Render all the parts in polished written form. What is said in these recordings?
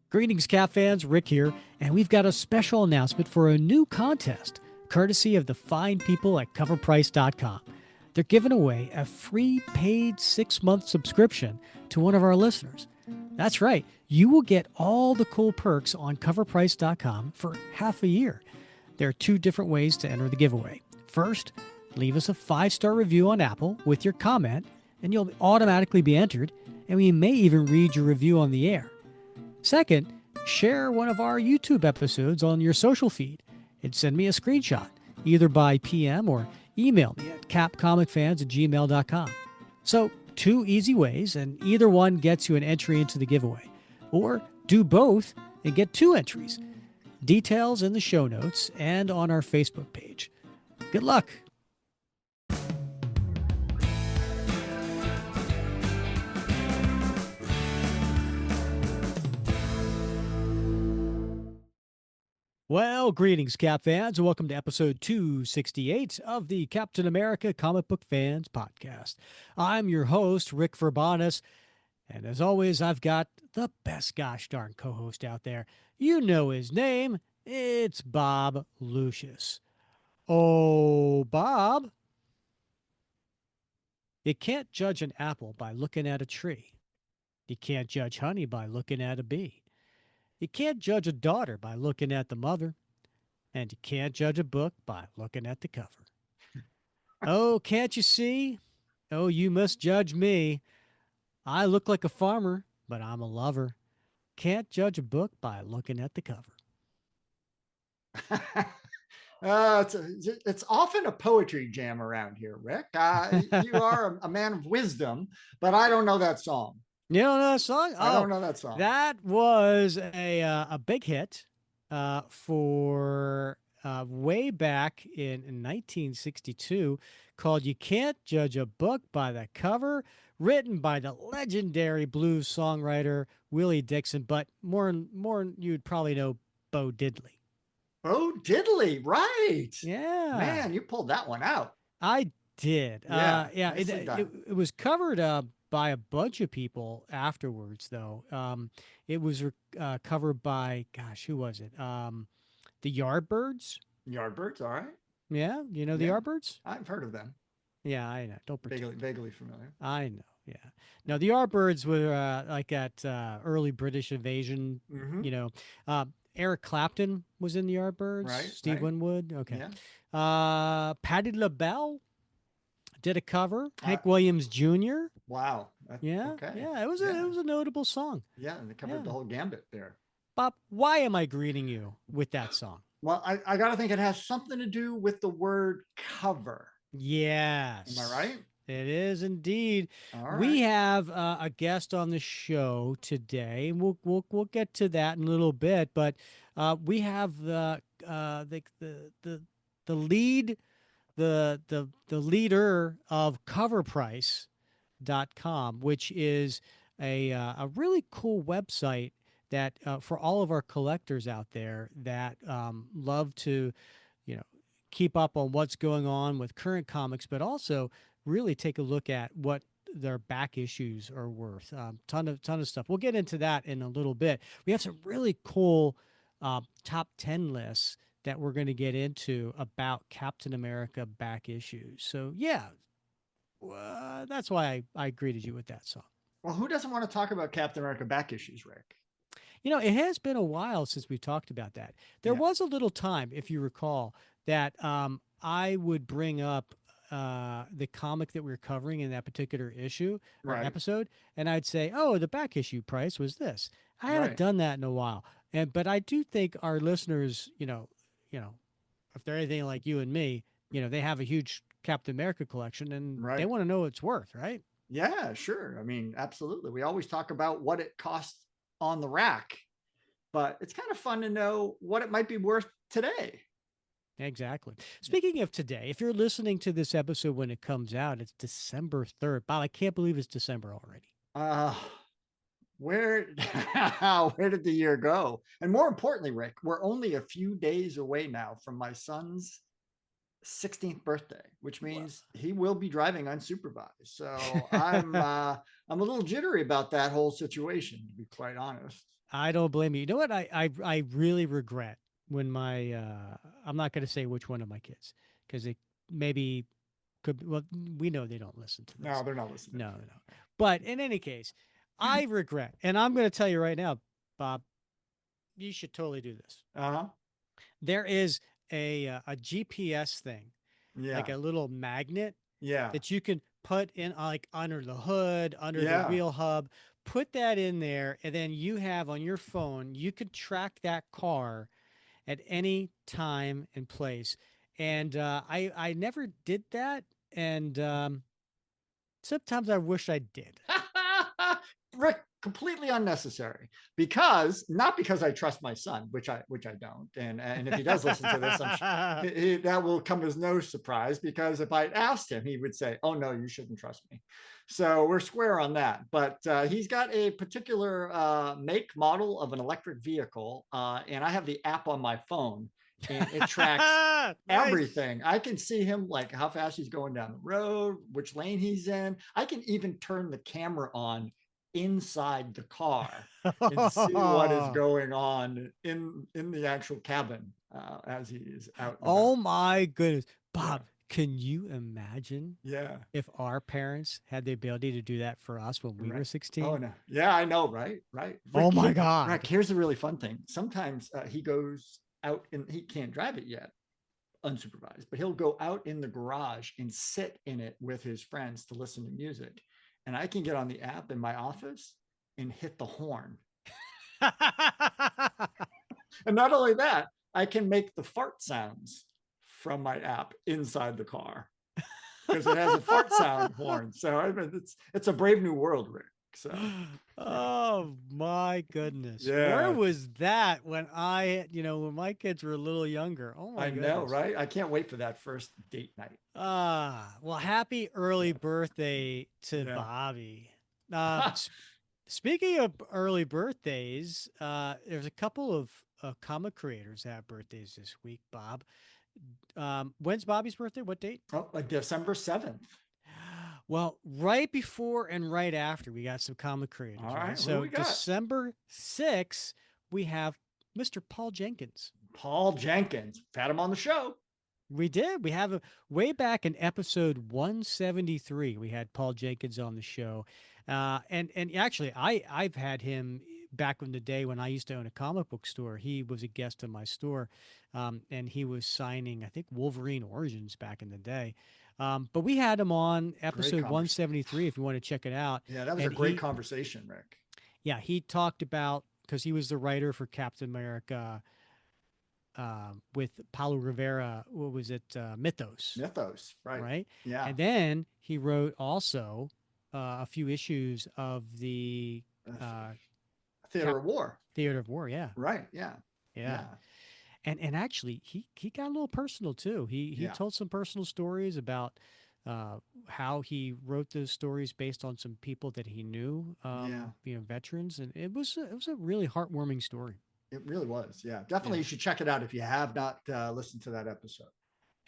Greetings, Cap fans. Rick here, and we've got a special announcement for a new contest, courtesy of the fine people at CoverPrice.com. They're giving away a free paid 6-month subscription to one of our listeners. That's right, you will get all the cool perks on CoverPrice.com for half a year. There are two different ways to enter the giveaway. First, leave us a 5-star review on Apple with your comment, and you'll automatically be entered, and we may even read your review on the air. Second, share one of our YouTube episodes on your social feed and send me a screenshot, either by PM or email me at capcomicfans@gmail.com. So, two easy ways, and either one gets you an entry into the giveaway. Or do both and get 2 entries. Details in the show notes and on our Facebook page. Good luck. Well, greetings, Cap fans, and welcome to episode 268 of the Captain America Comic Book Fans Podcast. I'm your host, Rick Verbanis, and as always, I've got the best gosh darn co-host out there. You know his name. It's Bob Lucius. Oh, Bob. You can't judge an apple by looking at a tree. You can't judge honey by looking at a bee. You can't judge a daughter by looking at the mother. And you can't judge a book by looking at the cover. Oh, can't you see? Oh, you must judge me. I look like a farmer, but I'm a lover. Can't judge a book by looking at the cover. It's often a poetry jam around here, Rick. You are a man of wisdom, but I don't know that song. You don't know that song? I don't know that song. That was a big hit for way back in 1962, called "You Can't Judge a Book by the Cover," written by the legendary blues songwriter Willie Dixon, but more you'd probably know Bo Diddley. Bo Diddley, right? Yeah, man, you pulled that one out. I did. Yeah, it was covered by a bunch of people afterwards, though. It was covered by, gosh, who was it? The Yardbirds. Yardbirds, all right. Yeah, you know the Yardbirds? I've heard of them. Yeah, I know. Don't pretend. Vaguely familiar. I know. Yeah. Now the Yardbirds were like at early British invasion. Mm-hmm. You know, Eric Clapton was in the Yardbirds. Right. Steve Winwood. Okay. Yeah. Patti LaBelle did a cover. Hank Williams Jr. Wow. Yeah. Okay. Yeah. It was a notable song. Yeah, and they covered the whole gambit there. Bob, why am I greeting you with that song? Well, I got to think it has something to do with the word cover. Yes. Am I right? It is indeed. Right. We have a guest on the show today, and we'll get to that in a little bit. But we have the lead the leader of CoverPrice.com, which is a really cool website that for all of our collectors out there that love to, keep up on what's going on with current comics, but also really take a look at what their back issues are worth. Ton of stuff. We'll get into that in a little bit. We have some really cool top 10 lists that we're going to get into about Captain America back issues. So yeah, that's why I greeted you with that song. Well, who doesn't want to talk about Captain America back issues, Rick? It has been a while since we talked about that. There was a little time, if you recall, that I would bring up the comic that we were covering in that particular issue or episode, and I'd say, "Oh, the back issue price was this." I haven't done that in a while, but I do think our listeners, if they're anything like you and me, they have a huge Captain America collection, and they want to know what it's worth, right? Yeah, sure. I mean, absolutely. We always talk about what it costs on the rack, but it's kind of fun to know what it might be worth today. Exactly. Speaking of today, if you're listening to this episode when it comes out, it's December 3rd. Bob, I can't believe it's December already. Where did the year go? And more importantly, Rick, we're only a few days away now from my son's 16th birthday, which means he will be driving unsupervised. So I'm a little jittery about that whole situation, to be quite honest. I don't blame you. You know what? I really regret when my I'm not going to say which one of my kids because it maybe could. Well, we know they don't listen to No, this. they're not listening. No, no. But in any case, I regret, and I'm going to tell you right now, Bob, you should totally do this. Uh-huh. There is a GPS thing, like Yeah. a little magnet Yeah. that you can put in like under the hood, under the Yeah. wheel hub. Put that in there, and then you have on your phone, you could track that car at any time and place. And I never did that, and sometimes I wish I did. Rick, completely unnecessary because not because I trust my son, which I don't, and if he does listen to this, that will come as no surprise because if I asked him, he would say, "Oh no, you shouldn't trust me." So we're square on that. But he's got a particular make model of an electric vehicle, and I have the app on my phone, and it tracks Nice. everything. I can see him like how fast he's going down the road, which lane he's in. I can even turn the camera on inside the car and see what is going on in the actual cabin as he is out and Oh about. my goodness. Yeah, Bob, can you imagine yeah, if our parents had the ability to do that for us when we were right. Oh 16? no, yeah, I know, right, right. Oh my Rick, God. here's the really fun thing. Sometimes he goes out and he can't drive it yet, unsupervised, but he'll go out in the garage and sit in it with his friends to listen to music. And I can get on the app in my office and hit the horn. And not only that, I can make the fart sounds from my app inside the car because it has a fart sound horn. So I mean, it's a brave new world, Rick. So yeah, Oh my goodness. Where yeah, was that when when my kids were a little younger? Oh my I know, goodness. right? I can't wait for that first date night. Well, happy early Yeah, birthday to yeah. Bobby. Speaking of early birthdays, there's a couple of comic creators that have birthdays this week, Bob. When's Bobby's birthday? What date? Oh, December 7th. Well, right before and right after, we got some comic All creators, right? right, who So we got? December 6th, we have Mr. Paul Jenkins. Paul Jenkins. Had him on the show. We did. We have a way back in episode 173. We had Paul Jenkins on the show, and actually, I've had him back in the day when I used to own a comic book store. He was a guest in my store, and he was signing I think Wolverine Origins back in the day. But we had him on Great episode conversation. 173 if you want to check it out. Yeah, that was a And great conversation, Rick. he talked about because he was the writer for Captain America with Paulo Rivera. What was it? Mythos, Mythos, right? right? Yeah. And then he wrote also a few issues of the uh, Theater Cap of War. Theater of War. Yeah, Right. Yeah. yeah. Yeah. And actually, he got a little personal too. He Yeah. told some personal stories about how he wrote those stories based on some people that he knew, Yeah. veterans, and it was a really heartwarming story. It really was. Yeah. Definitely Yeah. you should check it out if you have not listened to that episode.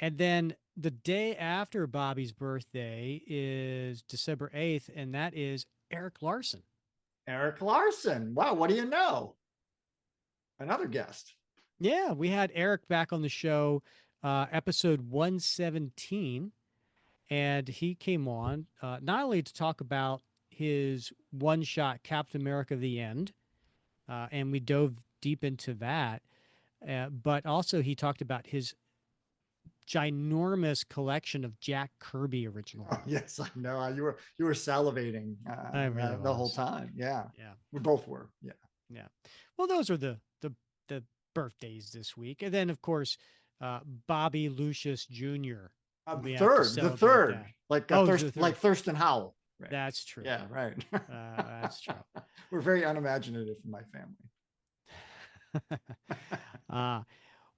And then the day after Bobby's birthday is December 8th, and that is Eric Larson. Eric Larson. Wow. What do you know? Another guest. Yeah, we had Eric back on the show, episode 117, and he came on not only to talk about his one shot Captain America The End, and we dove deep into that, but also he talked about his ginormous collection of Jack Kirby original. Oh, yes, I know. You were salivating I really the whole was. time. Yeah. Yeah. We both were. Yeah. Yeah. Well, those are the birthdays this week, and then of course, Bobby Lucius Jr. We have to The celebrate third, that. like Oh, the Like third. Thurston Howell. Right. That's true. Yeah. Right. That's true. We're very unimaginative in my uh,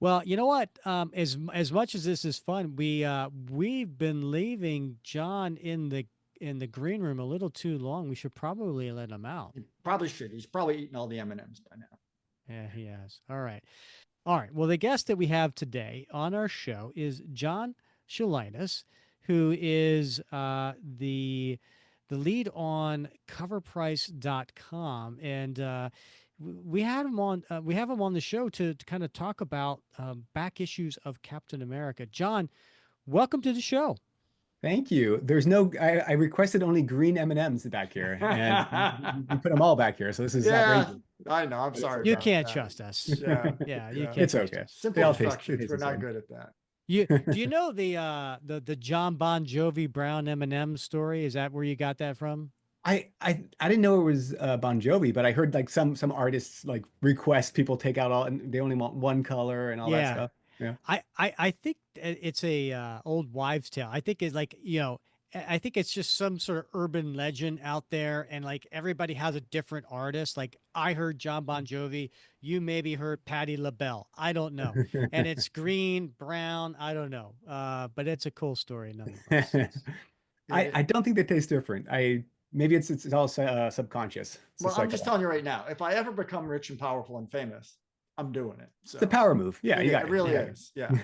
well, you know what? As much as this is fun, we've been leaving John in the green room a little too long. We should probably let him out. He probably should. He's probably eaten all the M&Ms by now. Yeah, he has. All right. All right. Well, the guest that we have today on our show is John Shalinas, who is the lead on CoverPrice.com, and we had him on. We have him on the show to kind of talk about back issues of Captain America. John, welcome to the show. Thank you. There's no, I requested only green M&Ms back here, and you put them all back here. So this is Yeah, outrageous. I know. I'm But it's sorry You okay. about can't that. trust us. Yeah, Yeah, you yeah. can't It's trust okay. us. Simple They all taste instructions. We're the not same. good at that. You do you know the John Bon Jovi Brown M&M story? Is that where you got that from? I didn't know it was Bon Jovi, but I heard like some artists like request people take out all and they only want one color and all that Yeah. stuff. Yeah. I think it's a old wives' tale. I think it's like, I think it's just some sort of urban legend out there, and like everybody has a different artist. Like I heard John Bon Jovi, you maybe heard Patti LaBelle. I don't know, and it's green, brown. I don't know, but it's a cool story nonetheless. Yes. Yeah. I don't think they taste different. I maybe it's all subconscious. It's a Well, I'm just psychological. telling you right now, if I ever become rich and powerful and famous, I'm doing it. It's a So power move. Yeah, you yeah, got it it. really Yeah. is. Yeah. All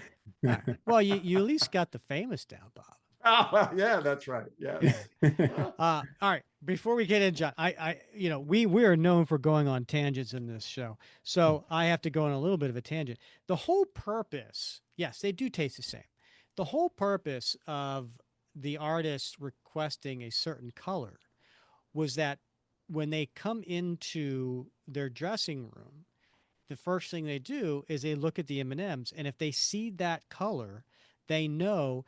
right. Well, you at least got the famous down, Bob. Oh, well, yeah, that's right. Yes. All right. Before we get in, John, we are known for going on tangents in this show, so I have to go on a little bit of a tangent. The whole purpose, yes, they do taste the same. The whole purpose of the artist requesting a certain color was that when they come into their dressing room, the first thing they do is they look at the M&Ms, and if they see that color, they know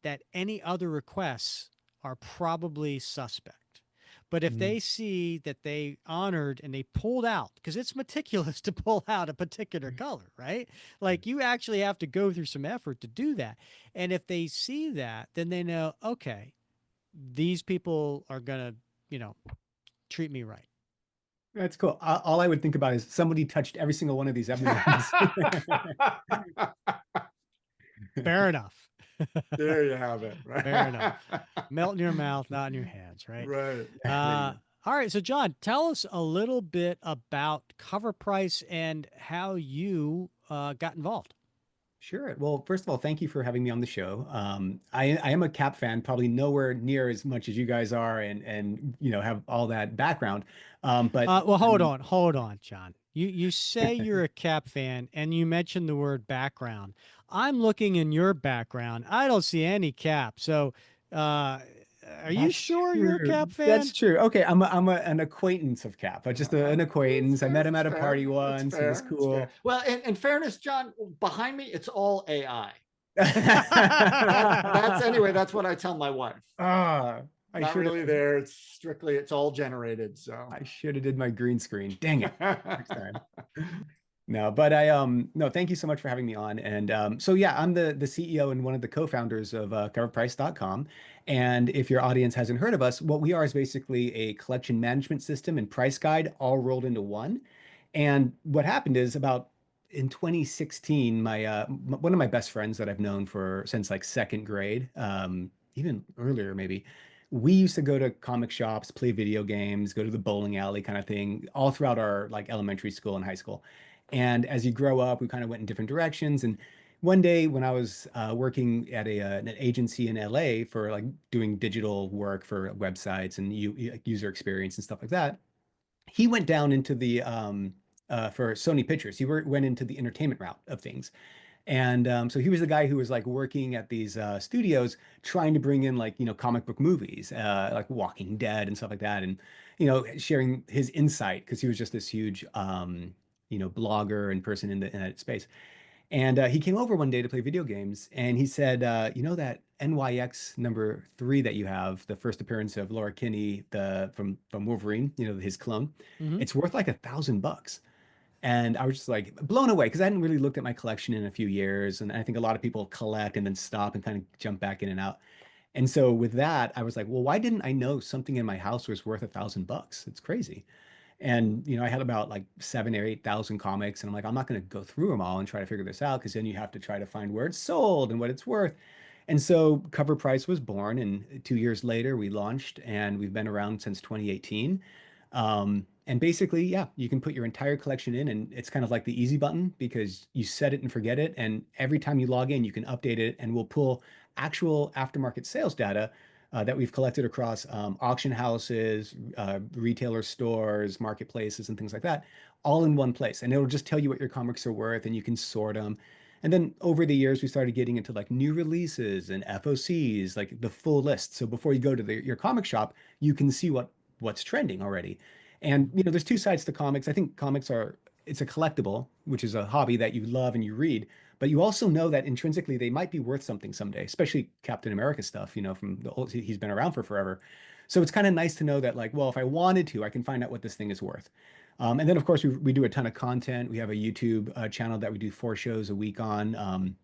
that any other requests are probably suspect. But if Mm. they see that they honored and they pulled out, because it's meticulous to pull out a particular color, right? Like you actually have to go through some effort to do that. And if they see that, then they know, okay, these people are going to, treat me right. That's cool. All I would think about is somebody touched every single one of these M&Ms. Fair enough. There you have it. Right. Fair enough. Melt in your mouth, not in your hands, right? Right. All right. So, John, tell us a little bit about Cover Price and how you got involved. Sure. Well, first of all, thank you for having me on the show. I am a Cap fan, probably nowhere near as much as you guys are, and have all that background. But Well, hold on, John. You say you're a Cap fan, and you mentioned the word background. I'm looking in your background. I don't see any Cap. So, are you That's sure you're a true. Cap That's fan? true. Okay, an acquaintance of Cap, just an acquaintance. I met him at It's a party fair. It's once. He was fair. It's fair. cool. Well, in fairness, John, behind me, it's all AI. That's what I tell my wife. Ah, I Not should really have. there. It's all generated. So I should have did my green screen. Dang it. Next time. No, but no, thank you so much for having me on. And so yeah, I'm the CEO and one of the co-founders of coverprice.com. And if your audience hasn't heard of us, what we are is basically a collection management system and price guide all rolled into one. And what happened is about in 2016, my one of my best friends that I've known for since like second grade, even earlier maybe, we used to go to comic shops, play video games, go to the bowling alley kind of thing, all throughout our like elementary school and high school. And as you grow up, we kind of went in different directions. And one day when I was working at an agency in LA for like doing digital work for websites and user experience and stuff like that, he went down into the for Sony Pictures. Went into the entertainment route of things. And so he was the guy who was like working at these studios trying to bring in like, comic book movies, like Walking Dead and stuff like that. And, sharing his insight because he was just this huge, blogger and person in that space. And he came over one day to play video games, and he said, that NYX #3 that you have, the first appearance of Laura Kinney, from Wolverine, his clone, Mhm. it's worth like $1,000. And I was just like blown away because I hadn't really looked at my collection in a few years. And I think a lot of people collect and then stop and kind of jump back in and out. And so with that, I was like, well, why didn't I know something in my house was worth $1,000? It's crazy. And I had about like 7 or 8 thousand comics, and I'm like, I'm not going to go through them all and try to figure this out because then you have to try to find where it's sold and what it's worth. And so Cover Price was born, and 2 years later we launched, and we've been around since 2018. And basically, yeah, you can put your entire collection in, and it's kind of like the easy button because you set it and forget it. And every time you log in, you can update it, and we'll pull actual aftermarket sales data that we've collected across auction houses, retailer stores, marketplaces, and things like that, all in one place. And it'll just tell you what your comics are worth, and you can sort them. And then over the years, we started getting into like new releases and FOCs, like the full list. So before you go to your comic shop, you can see what's trending already. And there's two sides to comics. I think comics are it's a collectible, which is a hobby that you love and you read, but you also know that intrinsically they might be worth something someday, especially Captain America stuff, from the old, he's been around for forever. So it's kind of nice to know that, like, well, if I wanted to, I can find out what this thing is worth. And then, of course, we do a ton of content. We have a YouTube channel that we do 4 shows a week on,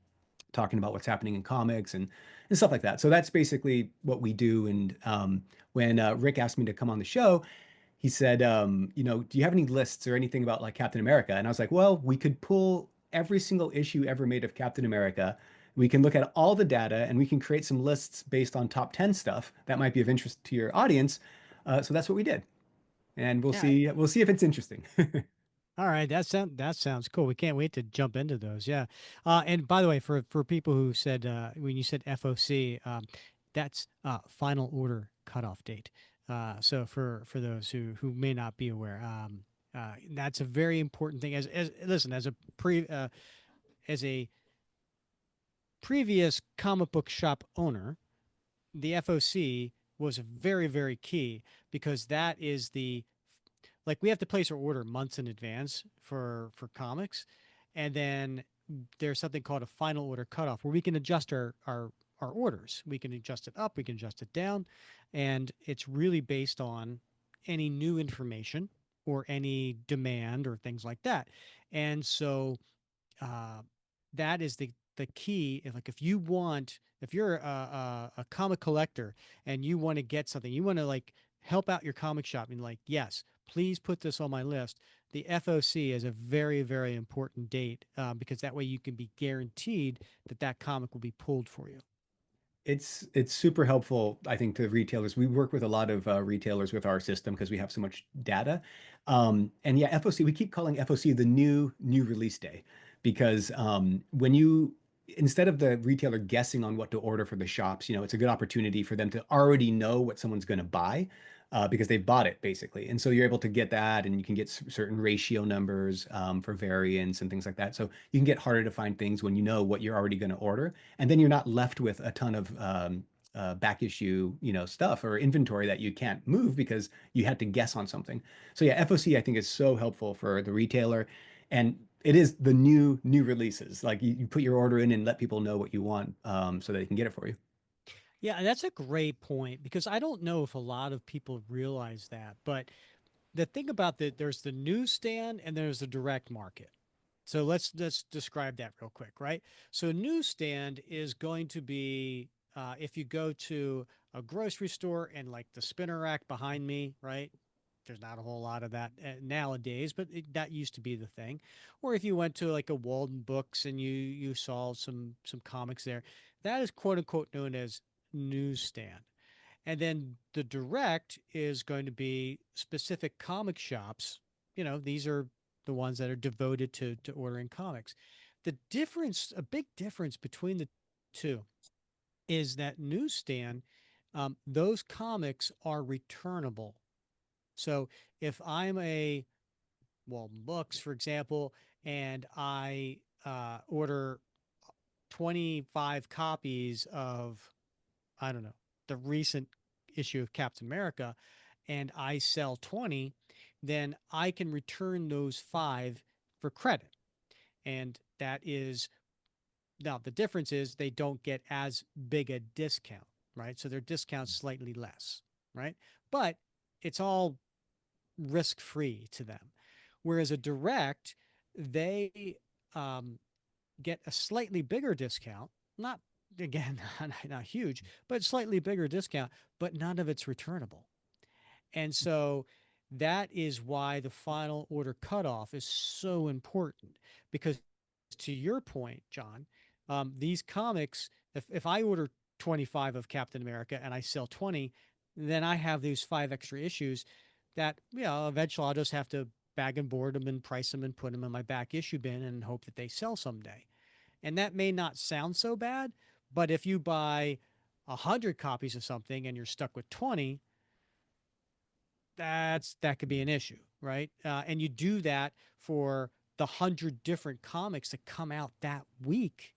talking about what's happening in comics and stuff like that. So that's basically what we do. And when Rick asked me to come on the show, he said, do you have any lists or anything about like Captain America? And I was like, well, we could pull every single issue ever made of Captain America. We can look at all the data and we can create some lists based on top 10 stuff that might be of interest to your audience. So that's what we did. And we'll Yeah. see if it's interesting. All right, that sounds cool. We can't wait to jump into those. Yeah, and by the way, for people who said when you said FOC, that's final order cutoff date. So for those who may not be aware, that's a very important thing. As listen, as a previous comic book shop owner, the FOC was very very key because that is the like we have to place our order months in advance for comics, and then there's something called a final order cutoff where we can adjust our orders. We can adjust it up, we can adjust it down, and it's really based on any new information or any demand or things like that. And so uh, that is the key. Like if you're a comic collector and you want to get something, you want to like help out your comic shop and like, yes, please put this on my list. The FOC is a very, very important date because that way you can be guaranteed that that comic will be pulled for you. It's super helpful, I think, to retailers. We work with a lot of retailers with our system because we have so much data. And yeah, FOC, we keep calling FOC the new release day because when you instead of the retailer guessing on what to order for the shops, it's a good opportunity for them to already know what someone's going to buy because they've bought it basically. And so you're able to get that, and you can get certain ratio numbers for variants and things like that. So you can get harder to find things when you know what you're already going to order, and then you're not left with a ton of back issue, stuff or inventory that you can't move because you had to guess on something. So yeah, FOC I think is so helpful for the retailer, and it is the new releases. Like you put your order in and let people know what you want, so they can get it for you. Yeah, and that's a great point because I don't know if a lot of people realize that, but the thing about there's the newsstand and there's the direct market. So let's describe that real quick, right? So newsstand is going to be if you go to a grocery store and like the spinner rack behind me, right? There's not a whole lot of that nowadays, but that used to be the thing. Or if you went to like a Walden Books and you saw some comics there, that is quote unquote known as newsstand. And then the direct is going to be specific comic shops. These are the ones that are devoted to ordering comics. The difference, a big difference between the two is that newsstand, those comics are returnable. So if I'm a Walden Books, for example, and I order 25 copies of, I don't know, the recent issue of Captain America, and I sell 20, then I can return those 5 for credit. And that is now the difference is they don't get as big a discount, right? So their discount's slightly less, right? But it's all risk free to them. Whereas a direct, they get a slightly bigger discount, not again, not huge, but slightly bigger discount, but none of it's returnable. And so that is why the final order cutoff is so important because to your point, John, these comics, if I order 25 of Captain America and I sell 20, then I have these 5 extra issues that, eventually I'll just have to bag and board them and price them and put them in my back issue bin and hope that they sell someday. And that may not sound so bad, but if you buy 100 copies of something and you're stuck with 20, that could be an issue, right? And you do that for the 100 different comics that come out that week,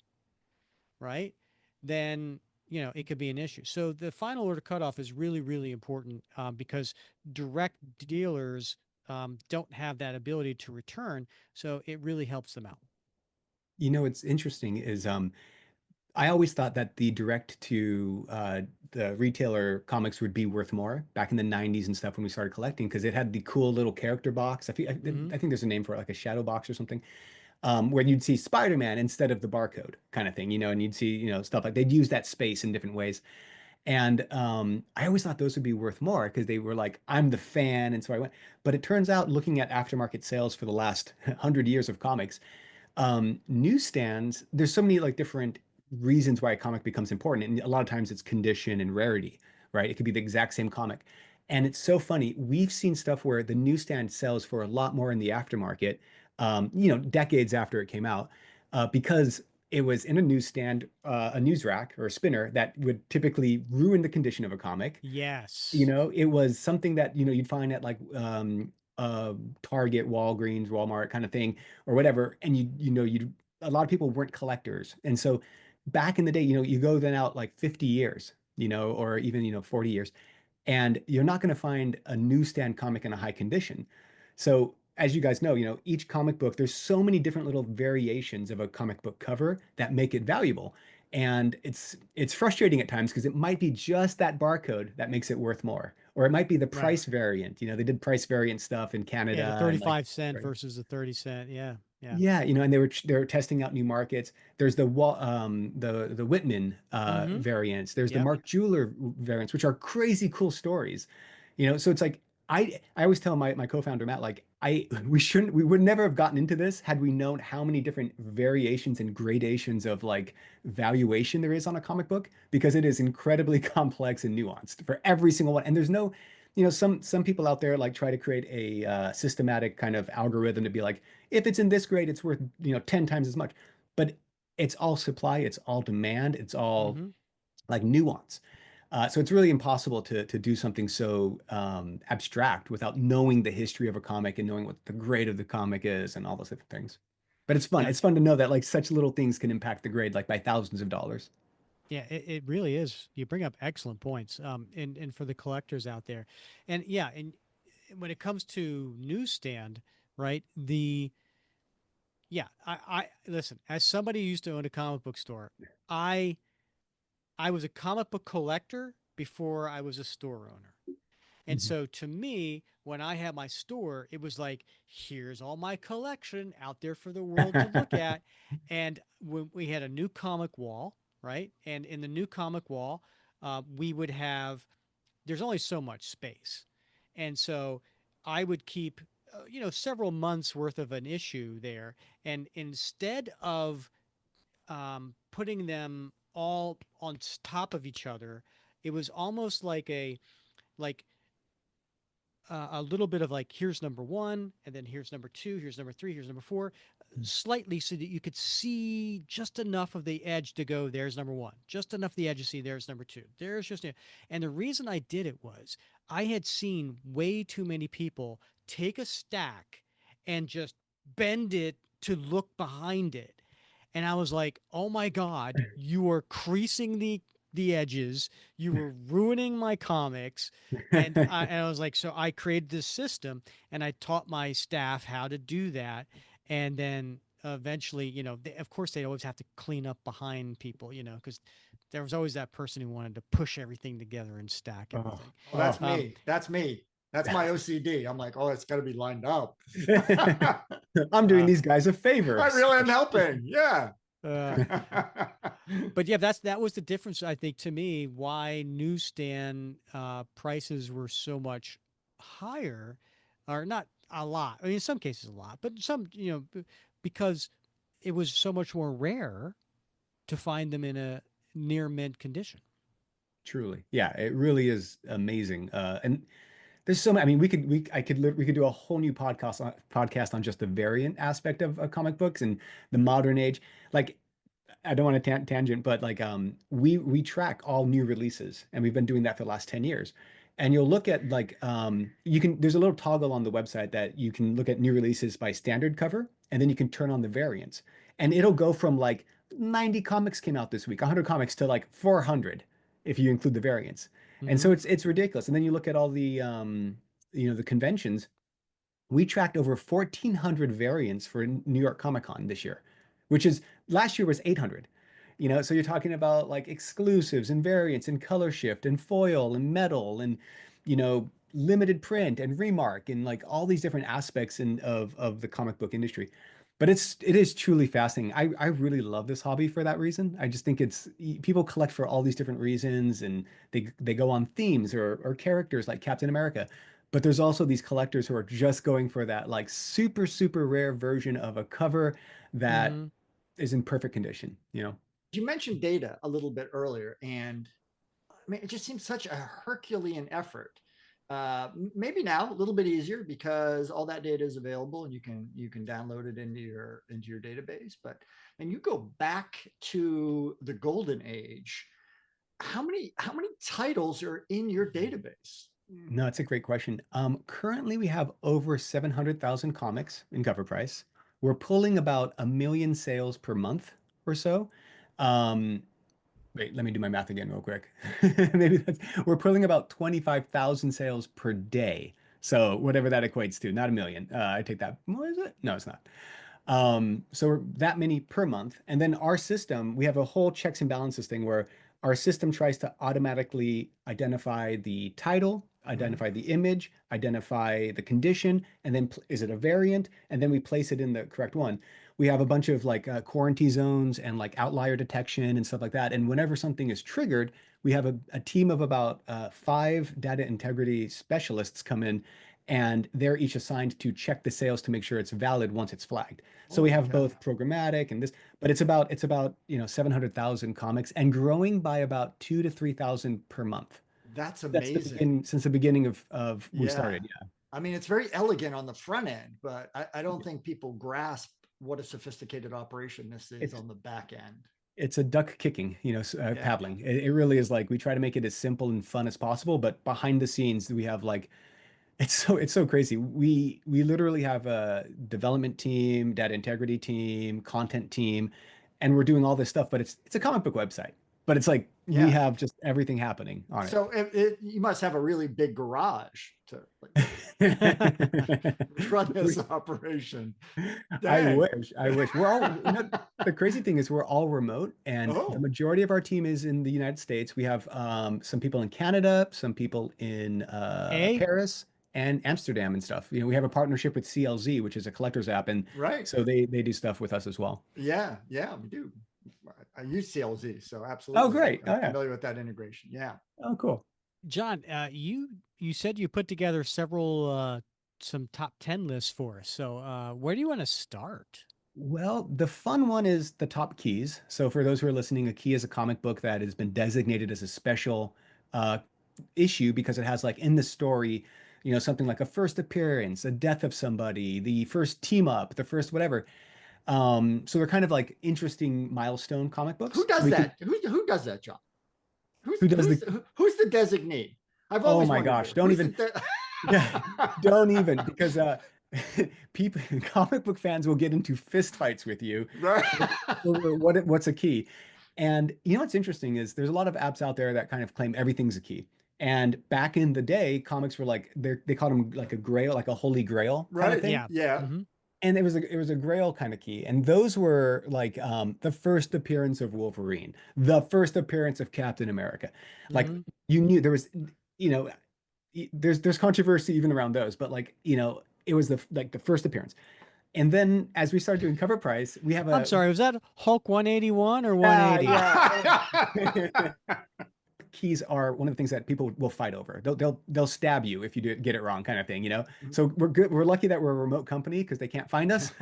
right? Then it could be an issue. So the final order cutoff is really, really important, because direct dealers don't have that ability to return. So it really helps them out. What's interesting is I always thought that the direct to the retailer comics would be worth more back in the 90s and stuff when we started collecting, because it had the cool little character box. Mhm. I think there's a name for it, like a shadow box or something, where you'd see Spider-Man instead of the barcode kind of thing, and you'd see, stuff like they'd use that space in different ways. And I always thought those would be worth more because they were like, I'm the fan. And so I went. But it turns out, looking at aftermarket sales for the last 100 years of comics, newsstands, there's so many like different reasons why a comic becomes important. And a lot of times it's condition and rarity, right? It could be the exact same comic. And it's so funny. We've seen stuff where the newsstand sells for a lot more in the aftermarket, decades after it came out, because it was in a newsstand, a news rack or a spinner that would typically ruin the condition of a comic. Yes. It was something that, you'd find at like Target, Walgreens, Walmart kind of thing, or whatever. And you'd a lot of people weren't collectors. And so back in the day, you go then out like 50 years, or even, 40 years, and you're not going to find a newsstand comic in a high condition. So as you guys know, each comic book, there's so many different little variations of a comic book cover that make it valuable. And it's frustrating at times because it might be just that barcode that makes it worth more. Or it might be the Right. price variant. They did price variant stuff in Yeah, the Canada and like 35-cent right. versus the 30-cent. Yeah. Yeah. Yeah, and they were testing out new markets. There's the Whitman Mhm. variants. There's the Yep. Mark Jeweler variants, which are crazy cool stories. So it's like I always tell my co-founder Matt, like we would never have gotten into this had we known how many different variations and gradations of like valuation there is on a comic book, because it is incredibly complex and nuanced for every single one. And there's no, some people out there like try to create a systematic kind of algorithm to be like, if it's in this grade, it's worth, 10 times as much. But it's all supply, it's all demand, it's all Mhm. like nuance. So it's really impossible to do something so abstract without knowing the history of a comic and knowing what the grade of the comic is and all those different things. But it's fun. Yeah. It's fun to know that like such little things can impact the grade like by thousands of dollars. Yeah, it really is. You bring up excellent points. And for the collectors out there. And yeah, and when it comes to newsstand, right? I listen, as somebody who used to own a comic book store, I I was a comic book collector before I was a store owner. And Mhm. so to me, when I had my store, it was like, here's all my collection out there for the world to look at. And when we had a new comic wall, right? And in the new comic wall, we would have, there's only so much space. And so I would keep, several months worth of an issue there. And instead of putting them all on top of each other, it was almost like a little bit of like, here's number one, and then here's number two, here's number three, here's number four, slightly so that you could see just enough of the edge to go, there's number one, just enough of the edge to see, there's number two, there's just, and the reason I did it was I had seen way too many people take a stack and just bend it to look behind it. And I was like, oh my God, you are creasing the edges. You were ruining my comics. And I was like, so I created this system and I taught my staff how to do that. And then eventually, of course, they always have to clean up behind people, because there was always that person who wanted to push everything together and stack Oh, everything. Oh, that's oh. me. That's me. That's my OCD. I'm like, oh, it's got to be lined up. I'm doing uh, these guys a favor. I really am helping. Yeah. Uh, but yeah, that was the difference, I think, to me, why newsstand prices were so much higher, or not a lot. I mean, in some cases a lot, but some, because it was so much more rare to find them in a near mint condition. Truly. Yeah, it really is amazing. And there's so many, I mean, we could do a whole new podcast on just the variant aspect of comic books and the modern age. Like I don't want to tangent, but like we track all new releases, and we've been doing that for the last 10 years. And you'll look at like you can there's a little toggle on the website that you can look at new releases by standard cover, and then you can turn on the variants. And it'll go from like 90 comics came out this week, 100 comics to like 400 if you include the variants. And Mhm. so it's ridiculous. And then you look at all the the conventions. We tracked over 1,400 variants for New York Comic Con this year, which is last year was 800. So you're talking about like exclusives and variants and color shift and foil and metal and limited print and remark and like all these different aspects of the comic book industry. But it is truly fascinating. I really love this hobby for that reason. I just think it's people collect for all these different reasons, and they go on themes or characters like Captain America. But there's also these collectors who are just going for that like super, super rare version of a cover that Mhm. is in perfect condition, You mentioned data a little bit earlier, and I mean, it just seems such a Herculean effort. Maybe now a little bit easier because all that data is available and you can download it into your database. But when you go back to the golden age, how many titles are in your database? No, it's a great question. Currently, we have over 700,000 comics in cover price. We're pulling about a million sales per month or so. Um, Wait, let me do my math again real quick. We're pulling about 25,000 sales per day. So whatever that equates to, not a million. I take that. What is it? No, it's not. So we're that many per month. And then our system, we have a whole checks and balances thing where our system tries to automatically identify the title, Mhm. identify the image, identify the condition, and then is it a variant? And then we place it in the correct one. We have a bunch of like quarantine zones and like outlier detection and stuff like that. And whenever something is triggered, we have a team of about 5 data integrity specialists come in, and they're each assigned to check the sales to make sure it's valid once it's flagged. So we Holy have cow. both programmatic and this, but it's about 700,000 comics and growing by about 2 to 3,000 per month. That's That's the amazing. begin since the beginning of we Yeah. started. Yeah. I mean, it's very elegant on the front end, but I don't think people grasp what a sophisticated operation this is It's on the back end. it's a duck kicking, Yeah. paddling. It really is like we try to make it as simple and fun as possible, but behind the scenes we have like it's so crazy. We literally have a development team, data integrity team, content team, and we're doing all this stuff, but it's a comic book website. But it's like we Yeah. have just everything happening on So you must have a really big garage to like, it. run this We- operation. I Dang. wish. I wish. The crazy thing is we're all remote, and the Oh, majority of our team is in the United States. We have some people in Canada, some people in A? Paris and Amsterdam and stuff. We have a partnership with CLZ, which is a collector's app, and right. so they do stuff with us as well. Yeah. Yeah, we do. I use CLZ, so Oh, absolutely. great. I'm Oh, yeah. familiar with that integration. Yeah. Oh, cool. John, you said you put together several some top 10 lists for us. So where do you want to start? Well, the fun one is the top keys. So for those who are listening, a key is a comic book that has been designated as a special uh, issue because it has like in the story, something like a first appearance, a death of somebody, the first team up, the first whatever. So they're kind of like interesting milestone comic Who books. So does we can, that? Who does that job? Who's who does who's the, who's the designee? I've oh always my wondered gosh, this. don't Who's the even, yeah, don't even because people, comic book fans will get into fist fights with you right? over what's a key. And what's interesting is there's a lot of apps out there that kind of claim everything's a key. And back in the day, comics were like they called them like a grail, like a holy grail kind of Right. thing. Yeah. Yeah. Hmm. And it was a grail kind of key. And those were like the first appearance of Wolverine, the first appearance of Captain America. Like Hmm. you knew there was, you know, there's controversy even around those, but like, it was the first appearance. And then as we started doing cover price, we have I'm a sorry, was that Hulk 181 or yeah, 180? yeah. Keys are one of the things that people will fight over. They'll stab you if you get it wrong, kind of thing. So we're good. We're lucky that we're a remote company because they can't find us.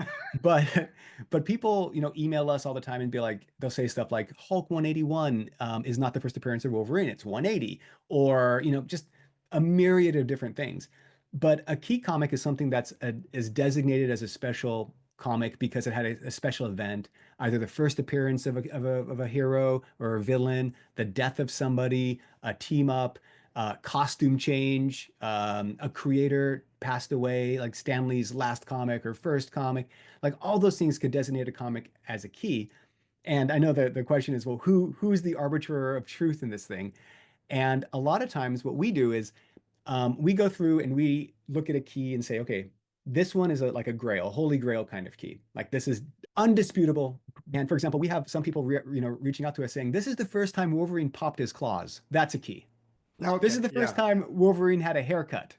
But people, email us all the time and be like, they'll say stuff like Hulk 181 is not the first appearance of Wolverine. It's 180, or just a myriad of different things. But a key comic is something that's is designated as a special comic because it had a special event, either the first appearance of a hero or a villain, the death of somebody, a team up, costume change, a creator passed away, like Stan Lee's last comic or first comic. Like all those things could designate a comic as a key. And I know that the question is, well, who's the arbiter of truth in this thing? And a lot of times, what we do is we go through and we look at a key and say, okay, this one is like a grail, holy grail kind of key. Like this is undisputable. And for example, we have some people reaching out to us saying, this is the first time Wolverine popped his claws. That's a key. Okay, This is the first time Wolverine had a haircut.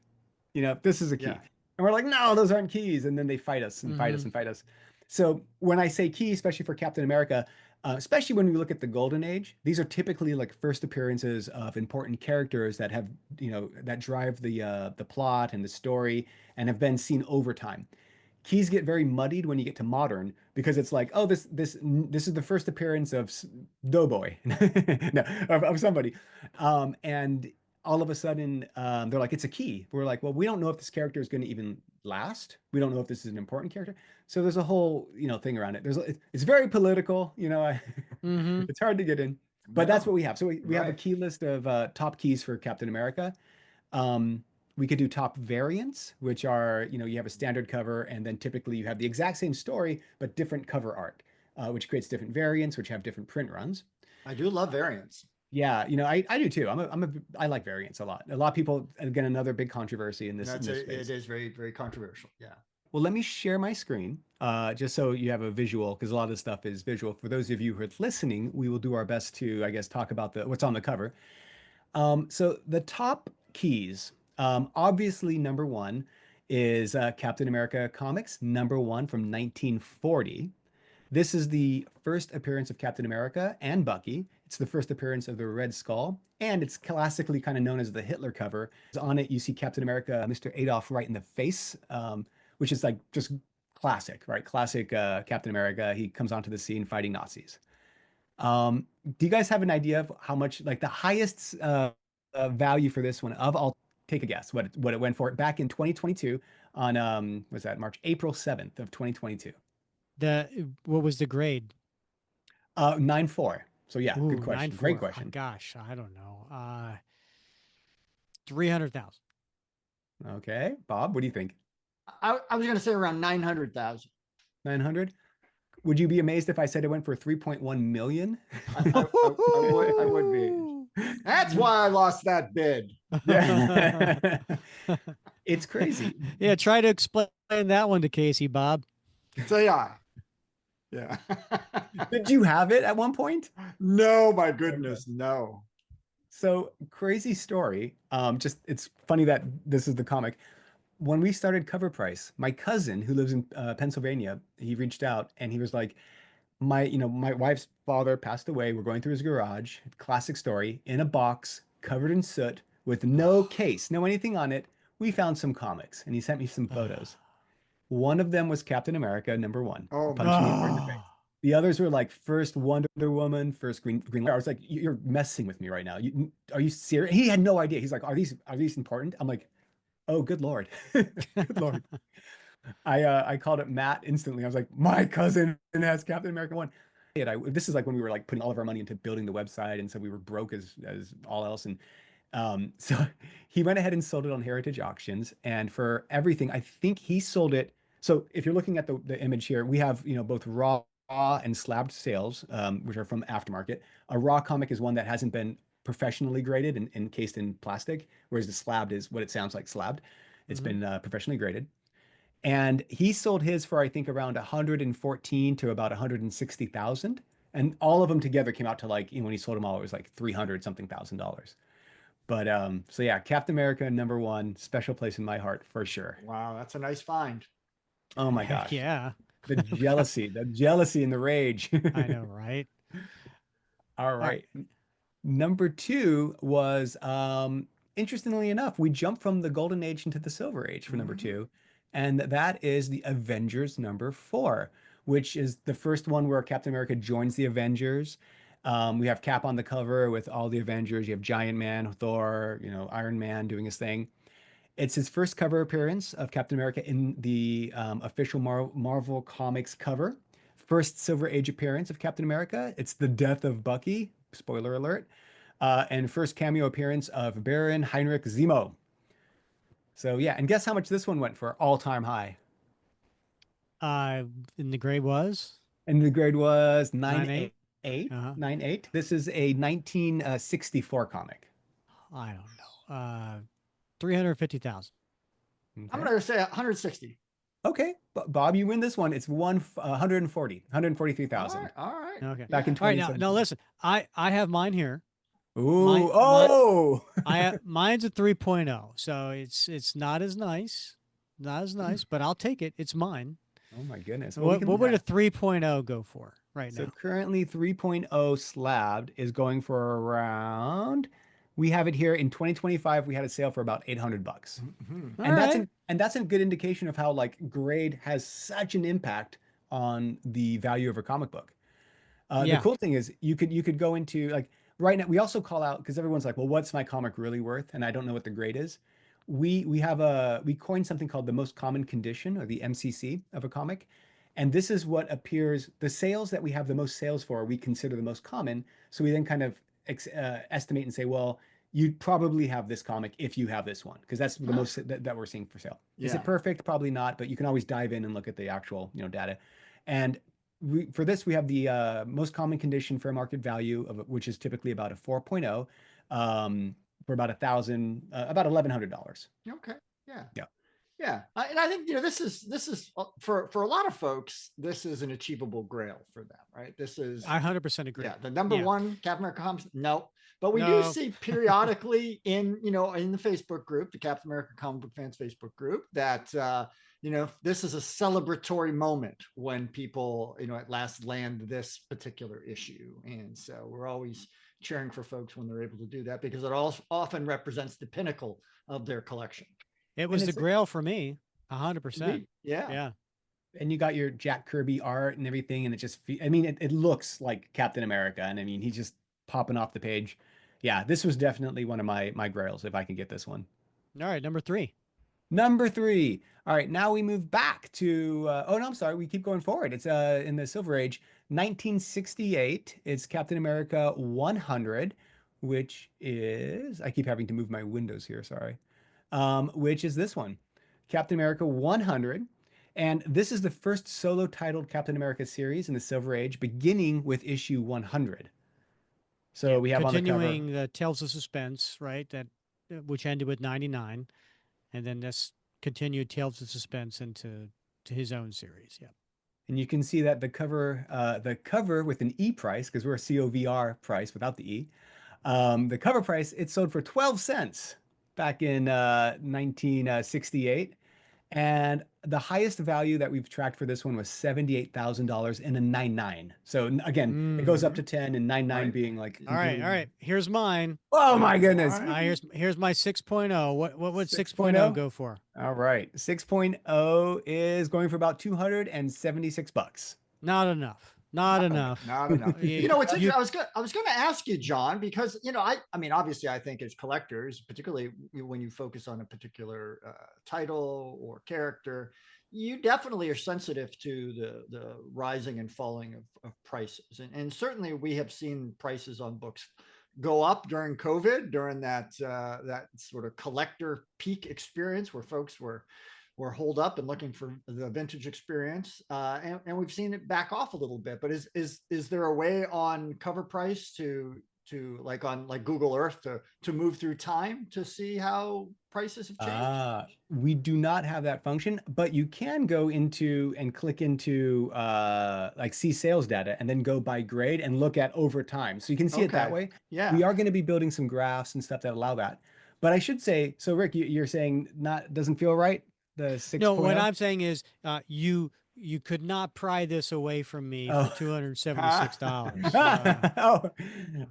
This is a key. Yeah. And we're like, no, those aren't keys. And then they fight us and fight us and fight us. So when I say key, especially for Captain America, especially when we look at the Golden Age, these are typically like first appearances of important characters that have, that drive the plot and the story and have been seen over time. Keys get very muddied when you get to modern because it's like, oh, this is the first appearance of Doughboy, no, of somebody, and all of a sudden they're like, it's a key. We're like, well, we don't know if this character is going to even last. We don't know if this is an important character. So there's a whole thing around it. It's very political. It's hard to get in, but that's what we have. So we have a key list of top keys for Captain America. We could do top variants, which are, you have a standard cover, and then typically you have the exact same story, but different cover art, which creates different variants, which have different print runs. I do love variants. Yeah, I do too. I like variants a lot. A lot of people, again, another big controversy in this space. It is very, very controversial. Yeah. Well, let me share my screen just so you have a visual, because a lot of this stuff is visual. For those of you who are listening, we will do our best to, I guess, talk about what's on the cover. So the top keys, obviously number one is Captain America Comics, number one from 1940. This is the first appearance of Captain America and Bucky. It's the first appearance of the Red Skull, and it's classically kind of known as the Hitler cover. On it, you see Captain America, Mr. Adolf right in the face, which is like just classic, right? Classic Captain America. He comes onto the scene fighting Nazis. Do you guys have an idea of how much, like the highest value for this one I'll take a guess what it went for back in 2022 on, was that April 7th of 2022? What was the grade? 9.4. So yeah, Ooh, good question. 9.4. Great question. Gosh, I don't know. 300,000. Okay, Bob, what do you think? I was going to say around 900,000. 900? Would you be amazed if I said it went for 3.1 million? I would be. That's why I lost that bid. Yeah. It's crazy. Yeah, try to explain that one to Casey, Bob. Say I. Yeah. Did you have it at one point? No, my goodness, no. So crazy story. Just it's funny that this is the comic. When we started Cover Price, my cousin who lives in Pennsylvania, he reached out and he was like, my wife's father passed away. We're going through his garage, classic story, in a box covered in soot with no case, no anything on it. We found some comics and he sent me some photos. One of them was Captain America, number one. Oh, punching me in the face. The others were like first Wonder Woman, first Green Lantern. I was like, you're messing with me right now. Are you serious? He had no idea. He's like, are these important? I'm like, oh, good Lord. Good Lord. I called it Matt instantly. I was like, my cousin has Captain America 1. This is like when we were like putting all of our money into building the website, and so we were broke as all else. And so he went ahead and sold it on Heritage Auctions, and for everything, I think he sold it. So if you're looking at the image here, we have both raw and slabbed sales, which are from aftermarket. A raw comic is one that hasn't been professionally graded and encased in plastic, whereas the slabbed is what it sounds like, slabbed. It's been professionally graded. And he sold his for, I think, around 114 to about 160,000. And all of them together came out to like, when he sold them all, it was like 300 something thousand dollars. But so yeah, Captain America number one, special place in my heart for sure. Wow, that's a nice find. Oh my Heck gosh. yeah. The jealousy and the rage. I know, right? All right. Number two was, interestingly enough, we jumped from the Golden Age into the Silver Age for number two. And that is the Avengers number 4, which is the first one where Captain America joins the Avengers. We have Cap on the cover with all the Avengers. You have Giant Man, Thor, Iron Man doing his thing. It's his first cover appearance of Captain America in the official Marvel Comics cover. First Silver Age appearance of Captain America. It's the death of Bucky. Spoiler alert. And first cameo appearance of Baron Heinrich Zemo. So yeah, and guess how much this one went for all-time high? In the grade was And the grade was 9.8. 9.8. Uh-huh. 9.8. This is a 1964 comic. I don't know. 350,000. I'm Okay. going to say 160. Okay, Bob, you win this one. It's 143,000. All right. Okay. Back in All right. Now 2017. listen. I have mine here. Ooh, Mine's a 3.0, so it's not as nice, but I'll take it. It's mine. Oh my goodness. So Well, what would a 3.0 go for right so now? currently 3.0 slabbed is going for around, we have it here in 2025, we had a sale for about 800 bucks. Mhm. All And right. that's a good indication of how like grade has such an impact on the value of a comic book. The Yeah. cool thing is you could go into like right now we also call out because everyone's like, well, what's my comic really worth? And I don't know what the grade is. We coined something called the most common condition or the MCC of a comic. And this is what appears the sales that we have the most sales for, we consider the most common. So we then kind of estimate and say, well, you'd probably have this comic if you have this one, because that's the most that we're seeing for sale. Is Yeah. it perfect? Probably not, but you can always dive in and look at the actual, data. And for this, we have the most common condition fair market value of which is typically about a 4.0 for about about $1,100. Okay. Yeah. Yeah. Yeah. And I think, this is for a lot of folks, this is an achievable grail for them, right? This is, I 100% agree. yeah, the number Yeah. one Captain America comics. No, but we do No. see periodically in the Facebook group, the Captain America Comic Book Fans Facebook group, that this is a celebratory moment when people at last land this particular issue, and so we're always cheering for folks when they're able to do that because it also often represents the pinnacle of their collection. It was the it's- grail for me. 100%. Indeed. Yeah. Yeah. And you got your Jack Kirby art and everything, and I mean, it looks like Captain America, and I mean, he's just popping off the page. Yeah, this was definitely one of my grails if I can get this one. All right. Number 3. Number 3. All right, now we move back to oh no, I'm sorry, we keep going forward. It's in the Silver Age, 1968. It's Captain America 100, which is, I keep having to move my windows here, sorry. Which is this one, Captain America 100. And this is the first solo titled Captain America series in the Silver Age, beginning with issue 100. So we have continuing on the the Tales of Suspense, right? That which ended with 99, and then this continued Tales of Suspense into his own series. Yeah. and you can see that the cover with an E price, because we're a COVR price without the E. The cover price, it sold for 12 cents back in 1968. And the highest value that we've tracked for this one was $78,000 in a 9.9. So again, it goes up to 10 and 9.9 Right. being like All right. All right. Here's mine. Oh my goodness. All right. Here's my 6.0. What would 6.0 6.0 go for? All right. 6.0 is going for about 276 bucks. Not enough. Not enough. Not enough. You- What's you- interesting, I was going to ask you, John, because I mean, obviously, I think as collectors, particularly when you focus on a particular title or character, you definitely are sensitive to the rising and falling of prices, and certainly we have seen prices on books go up during COVID, during that sort of collector peak experience where folks were holed up and looking for the vintage experience, and we've seen it back off a little bit. But is there a way on cover price to like on Google Earth to move through time to see how prices have changed? We do not have that function, but you can go into and click into like see sales data and then go by grade and look at over time. So you can see it that Okay. way. Yeah. We are going to be building some graphs and stuff that allow that. But I should say, so Rick, you're saying doesn't feel right? The 6.0? No, what I'm saying is you could not pry this away from me Oh. for $276. Oh,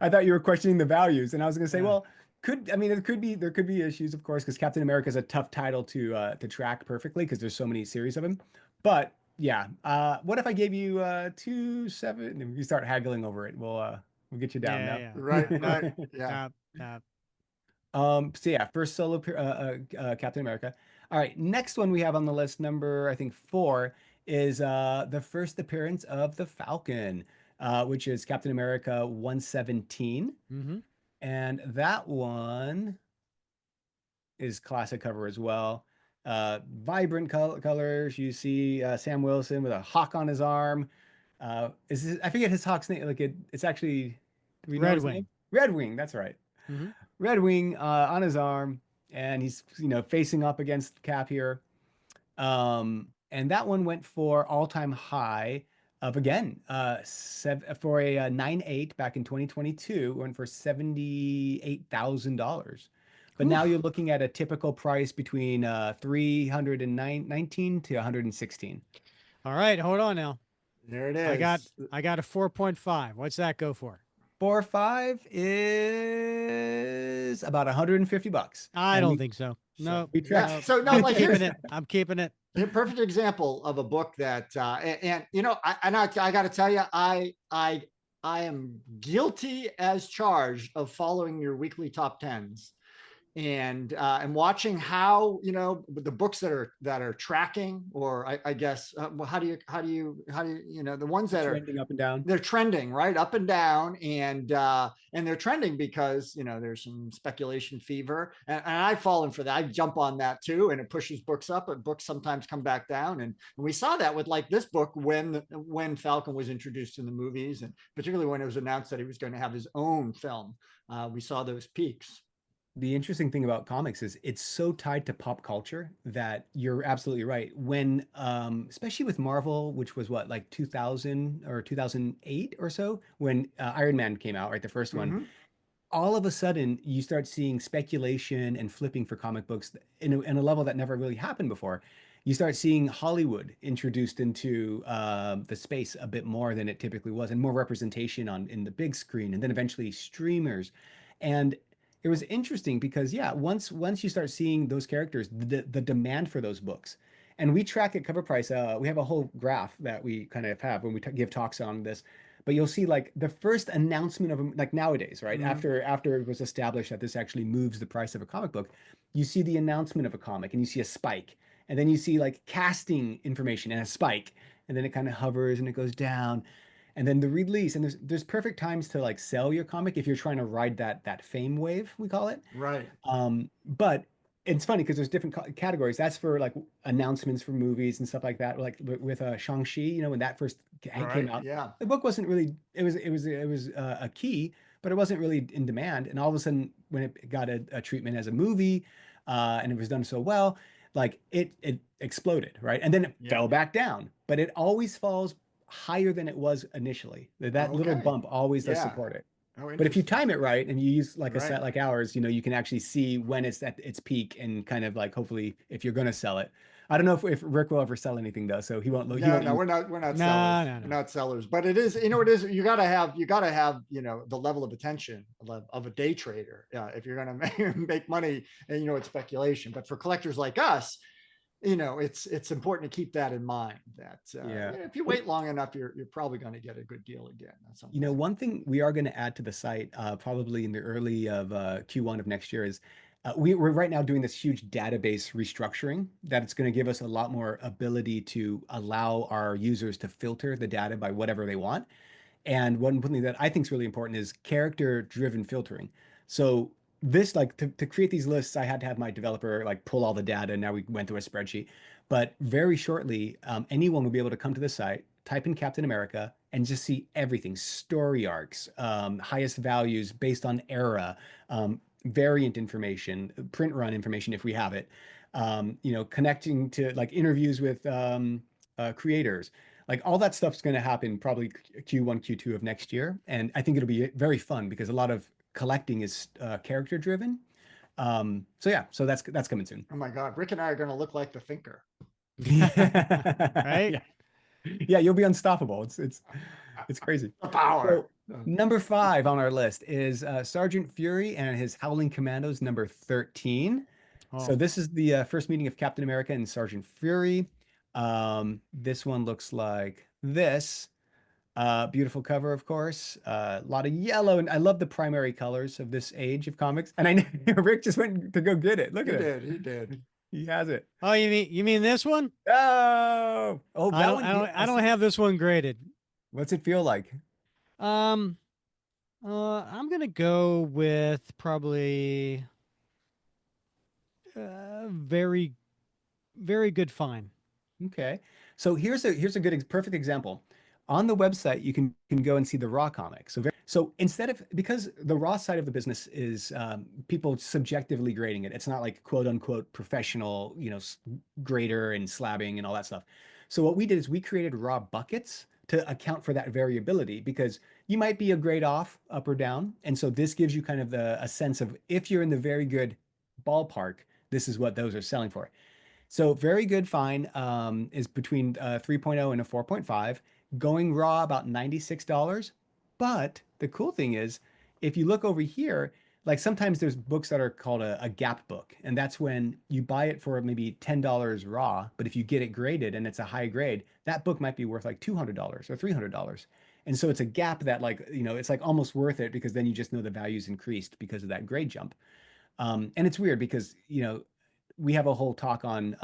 I thought you were questioning the values, and I was going to say, Yeah. well, there could be issues, of course, because Captain America is a tough title to track perfectly because there's so many series of him. But yeah, what if I gave you 2.7? If you start haggling over it, we'll get you down now. Yeah. Right. Yeah. Nah. So yeah, first solo Captain America. All right, next one we have on the list, number I think 4, is the first appearance of the Falcon, which is Captain America 117, Mm-hmm. and that one is classic cover as well. Vibrant colors. You see Sam Wilson with a hawk on his arm. I forget his hawk's name. Like it's actually, do we know Red his name? Wing. Red Wing. That's right. Mm-hmm. Red Wing on his arm, and he's facing up against Cap here. And that one went for all-time high of again for a 9.8 back in 2022, went for $78,000. But now you're looking at a typical price between 319 to 116. All right, hold on now. There it I got is. I got a 4.5. What's that go for? 4.5 is about 150 bucks. I And don't we think so. So- No. we tracked- no, So no, I'm like keeping here's it. I'm keeping it. a perfect example of a book that, and you know, I got to tell you, I am guilty as charged of following your weekly top tens and watching how, you know, the books that are tracking, or I guess, well, how do you you know, the ones that are trending up and down. they're trending right up and down, and they're trending because, you know, there's some speculation fever, and I've fallen for that. I jump on that too, and it pushes books up, but books sometimes come back down, and we saw that with like this book when Falcon was introduced in the movies, and particularly when it was announced that he was going to have his own film. We saw those peaks. The interesting thing about comics is it's so tied to pop culture that you're absolutely right. When, especially with Marvel, which was what, like 2000 or 2008 or so, when Iron Man came out, right, the first one, Mhm. all of a sudden you start seeing speculation and flipping for comic books in a level that never really happened before. You start seeing Hollywood introduced into the space a bit more than it typically was, and more representation in the big screen, and then eventually streamers. And it was interesting because yeah, once you start seeing those characters, the demand for those books, and we track at Cover Price. We have a whole graph that we kind of have when we give talks on this. But you'll see like the first announcement of like nowadays, right? Mhm. After it was established that this actually moves the price of a comic book, you see the announcement of a comic and you see a spike. And then you see like casting information and a spike. And then it kind of hovers and it goes down. And then the release, and there's perfect times to like sell your comic if you're trying to ride that fame wave, we call it. Right. But it's funny because there's different categories. That's for like announcements for movies and stuff like that. Like with Shang-Chi, you know, when that first came Right. out, Yeah. the book wasn't really. It was a key, but it wasn't really in demand. And all of a sudden, when it got a treatment as a movie, and it was done so well, like it exploded, right? And then it Yeah. fell back down. But it always falls higher than it was initially. That little Okay. bump always does Yeah. support it. Oh, But if you interesting. time it right and you use like a Right. set like ours, you know, you can actually see when it's at its peak and kind of like hopefully if you're going to sell it. I don't know if Rick will ever sell anything though, so he won't. He No, won't no, use. we're not No, sellers. no, We're no. not sellers. But it is, you know, it is. You got to have, you know, the level of attention of a day trader. If you're going to make money, and you know, it's speculation. But for collectors like us, you know, it's important to keep that in mind. That Yeah. if you wait long enough, you're probably going to get a good deal again. At some You know, point. one thing we are going to add to the site, probably in the early of Q1 of next year, is we're right now doing this huge database restructuring that it's going to give us a lot more ability to allow our users to filter the data by whatever they want. And one thing that I think is really important is character-driven filtering. So this, like, to create these lists, I had to have my developer like pull all the data. And now we went through a spreadsheet. But very shortly, anyone will be able to come to the site, type in Captain America, and just see everything: story arcs, highest values based on era, variant information, print run information if we have it. You know, connecting to like interviews with creators, like all that stuff's going to happen probably Q1, Q2 of next year. And I think it'll be very fun because a lot of collecting is character driven. So yeah, so that's coming soon. Oh my God, Rick and I are going to look like the Thinker. Right? Yeah. Yeah, you'll be unstoppable. It's crazy. The power. So, number 5 on our list is Sergeant Fury and his Howling Commandos, number 13. So Oh, this is the first meeting of Captain America and Sergeant Fury. This one looks like this. Beautiful cover, of course. A lot of yellow, and I love the primary colors of this age of comics. And I know Rick just went to go get it. Look He at it. did. He did. He has it. Oh, you mean this one? Oh, oh, that one. Yeah, I don't have this one graded. what's it feel like? Um, I'm gonna go with probably very very good fine. Okay. So here's a good perfect example. On the website, you can go and see the raw comic. So instead of because the raw side of the business is people subjectively grading it. It's not like quote unquote professional, grader and slabbing and all that stuff. So what we did is we created raw buckets to account for that variability because you might be a grade off, up or down. And so this gives you kind of a sense of if you're in the very good ballpark, this is what those are selling for. So very good fine is between 3.0 and a 4.5, going raw about $96. But the cool thing is, if you look over here, like sometimes there's books that are called a gap book, and that's when you buy it for maybe $10 raw, but if you get it graded and it's a high grade, that book might be worth like $200 or $300. And so it's a gap that it's like almost worth it because then you just know the value's increased because of that grade jump. And it's weird because, we have a whole talk on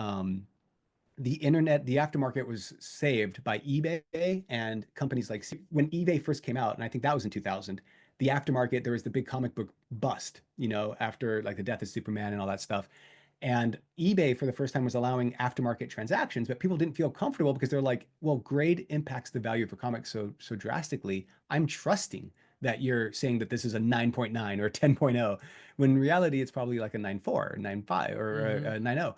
the internet. The aftermarket was saved by eBay and companies like when eBay first came out, and I think that was in 2000. The aftermarket, there was the big comic book bust, after like the death of Superman and all that stuff. And eBay for the first time was allowing aftermarket transactions, but people didn't feel comfortable because they're like, well, grade impacts the value of a comic so drastically. I'm trusting that you're saying that this is a 9.9 or a 10.0, when in reality it's probably like a 9.4 or 9.5 or a 9.0.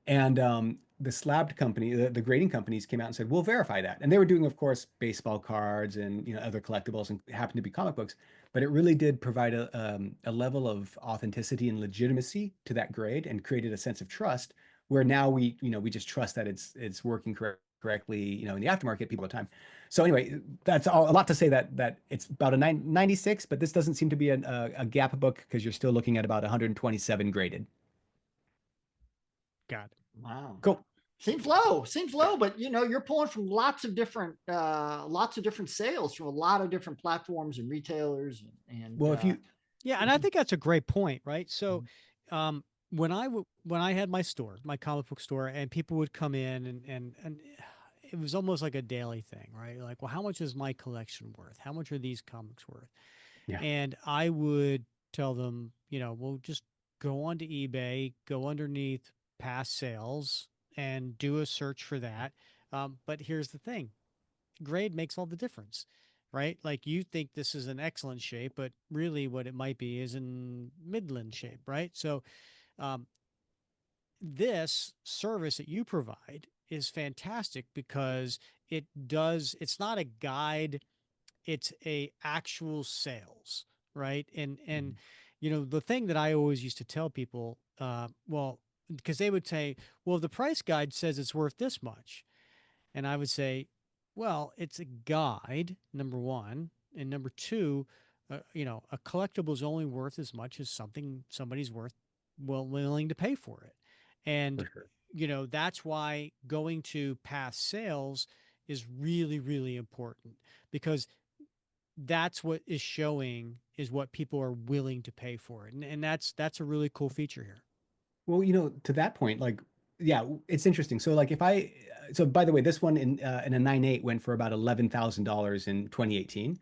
And the slabbed company, the grading companies came out and said, we'll verify that. And they were doing, of course, baseball cards and other collectibles and happened to be comic books. But it really did provide a level of authenticity and legitimacy to that grade and created a sense of trust where now we just trust that it's working correctly, in the aftermarket people all the time. So anyway, that's a lot to say that it's about a 96, but this doesn't seem to be a gap book because you're still looking at about 127 graded. Got it. Wow. Cool. Seems low, but you're pulling from lots of different sales from a lot of different platforms and retailers and Well, if you Yeah, and I think that's a great point, right? So, when I had my store, my comic book store, and people would come in and it was almost like a daily thing, right? Like, well, how much is my collection worth? How much are these comics worth? Yeah. And I would tell them, well, just go onto eBay, go underneath past sales, and do a search for that. But here's the thing: grade makes all the difference, right? Like you think this is an excellent shape, but really what it might be is in midland shape, right? So um, this service that you provide is fantastic because it's not a guide, it's a actual sales, right? And the thing that I always used to tell people, well, because they would say, well, the price guide says it's worth this much. And I would say, well, it's a guide, number one. And number two, a collectible is only worth as much as somebody's willing to pay for it. And, For sure. that's why going to past sales is really, really important because that's what is showing is what people are willing to pay for it. And that's a really cool feature here. Well, to that point, like, yeah, it's interesting. So, like, so by the way, this one in a 9.8 went for about $11,000 in 2018.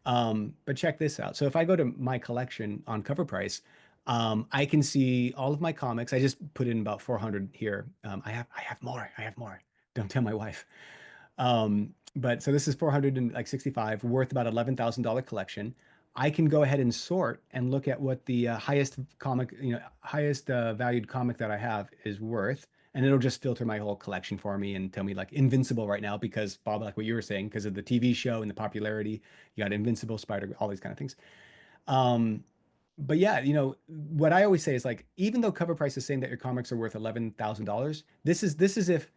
But check this out. So if I go to my collection on Cover Price, I can see all of my comics. I just put in about 400 here. I have more. I have more. Don't tell my wife. But so this is 465, worth about $11,000 collection. I can go ahead and sort and look at what the highest valued comic that I have is worth. And it'll just filter my whole collection for me and tell me like Invincible right now because Bob, like what you were saying, because of the TV show and the popularity, you got Invincible, Spider, all these kind of things. Um, but yeah, what I always say is like, even though Cover Price is saying that your comics are worth $11,000, this is if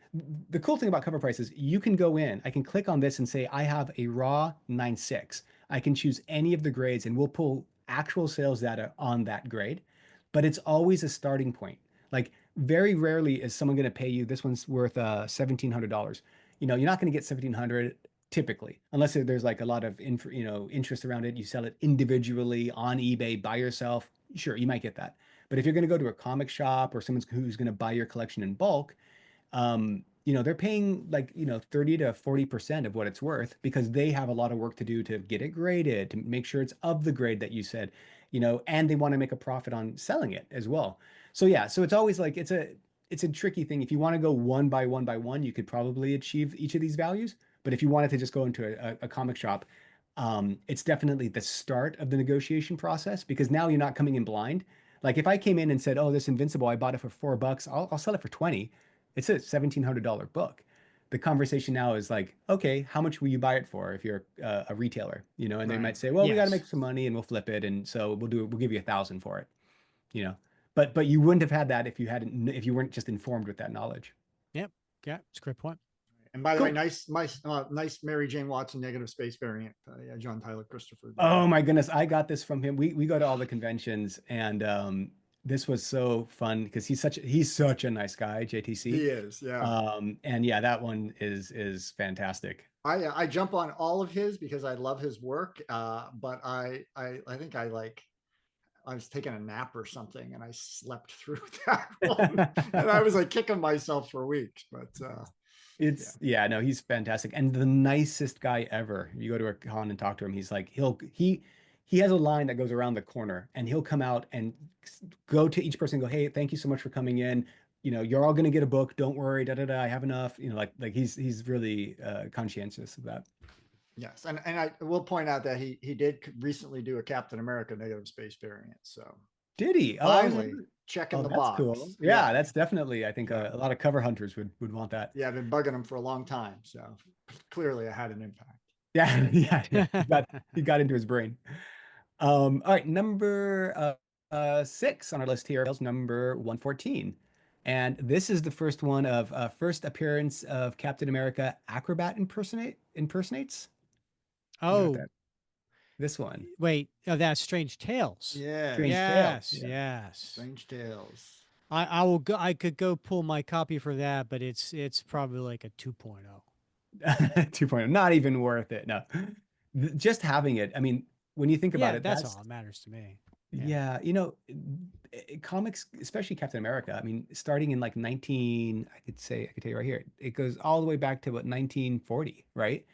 the cool thing about Cover Price is you can go in, I can click on this and say I have a raw 9.6. I can choose any of the grades and we'll pull actual sales data on that grade, but it's always a starting point. Like very rarely is someone going to pay you. This one's worth $1,700. You're not going to get 1,700 typically, unless there's like a lot of interest around it. You sell it individually on eBay by yourself. Sure, you might get that. But if you're going to go to a comic shop or someone who's going to buy your collection in bulk, they're paying like, 30 to 40% of what it's worth because they have a lot of work to do to get it graded, to make sure it's of the grade that you said, and they want to make a profit on selling it as well. So yeah, so it's always like it's a tricky thing. If you want to go one by one by one, you could probably achieve each of these values. But if you wanted to just go into a comic shop, it's definitely the start of the negotiation process because now you're not coming in blind. Like if I came in and said, "Oh, this Invincible, I bought it for $4, I'll sell it for 20." It's a $1,700 book. The conversation now is like, okay, how much will you buy it for if you're a retailer? And they Right. might say, well, we got to Yes. make some money and we'll flip it, and so we'll give you 1,000 for it. You know, but you wouldn't have had that if you weren't just informed with that knowledge. Yep. Yeah. It's a great point. And by the way, Cool. nice Mary Jane Watson negative space variant. Yeah, John Tyler Christopher. Oh my goodness, I got this from him. We go to all the conventions, and this was so fun because he's such a nice guy, JTC. He is, yeah. And yeah, that one is fantastic. I jump on all of his because I love his work. But I think I was taking a nap or something and I slept through that one. And I was like kicking myself for weeks. But No, he's fantastic and the nicest guy ever. You go to a con and talk to him, he's like he has a line that goes around the corner and he'll come out and go to each person and go, "Hey, thank you so much for coming in. You're all gonna get a book. Don't worry, da da da. I have enough." Like he's really conscientious of that. yes, and I will point out that he did recently do a Captain America negative space variant. So Did he? finally checking the that's box. cool. Yeah, that's definitely, I think a lot of cover hunters would want that. Yeah, I've been bugging him for a long time. So clearly I had an impact. Yeah, yeah. He got into his brain. All right, number 6 on our list here is number 114. And this is the first one of first appearance of Captain America Acrobat impersonates. You know what Oh, this one. wait. Oh, that's Strange Tales. Yeah. Strange Yes. Tales. Yeah. Yes. Strange Tales. I will go. I could go pull my copy for that, but it's probably like a 2.0. 2.0, not even worth it. No. Just having it. I mean, when you think about Yeah, it, that's all that matters to me. yeah, comics, especially Captain America. I mean, starting in like I could tell you right here, it goes all the way back to what 1940, right?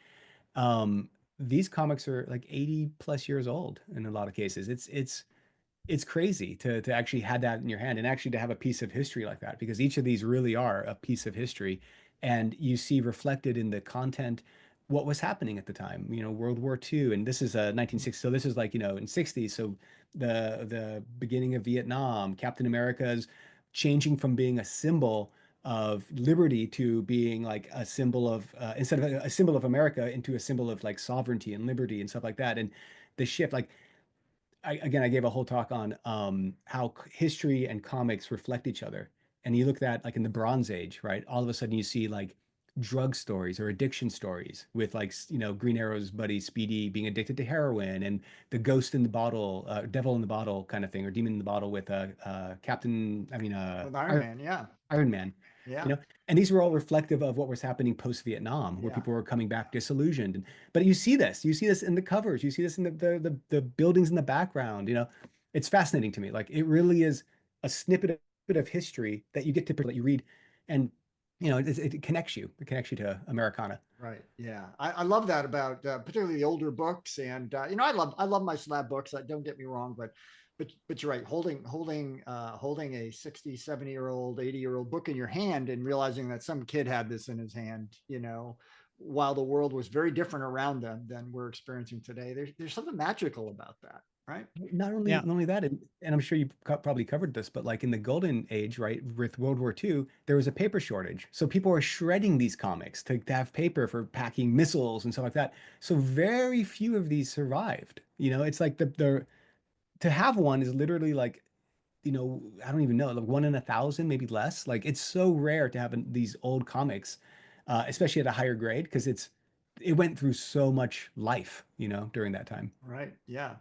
These comics are like 80 plus years old in a lot of cases. It's crazy to actually have that in your hand and actually to have a piece of history like that because each of these really are a piece of history, and you see reflected in the content what was happening at the time. World War II, and this is 1960, so this is like in 60s, so the beginning of Vietnam. Captain America's changing from being a symbol of liberty to being like a symbol of instead of a symbol of America into a symbol of like sovereignty and liberty and stuff like that. And the shift, like I gave a whole talk on how history and comics reflect each other. And you look at like in the Bronze Age, right? All of a sudden you see like drug stories or addiction stories with like Green Arrow's buddy Speedy being addicted to heroin, and the ghost in the bottle, devil in the bottle kind of thing, or demon in the bottle with With Iron Man, yeah. Iron Man. Yeah. And these were all reflective of what was happening post-Vietnam, where Yeah. people were coming back disillusioned. But you see this in the covers, you see this in the buildings in the background. It's fascinating to me. Like it really is a snippet of history that you get to that you read, and it connects you. It connects you to Americana. Right. Yeah. I love that about particularly the older books. And I love my slab books. Don't get me wrong, but you're right. Holding a 60, 70-year-old, 80-year-old book in your hand and realizing that some kid had this in his hand, while the world was very different around them than we're experiencing today. There's something magical about that. Right. Not only that, and I'm sure you probably covered this, but like in the Golden Age, right, with World War II, there was a paper shortage. So people were shredding these comics to have paper for packing missiles and stuff like that. So very few of these survived. It's like the to have one is literally like, I don't even know, like 1 in 1,000, maybe less. Like it's so rare to have these old comics, especially at a higher grade, because it went through so much life, during that time. Right. Yeah.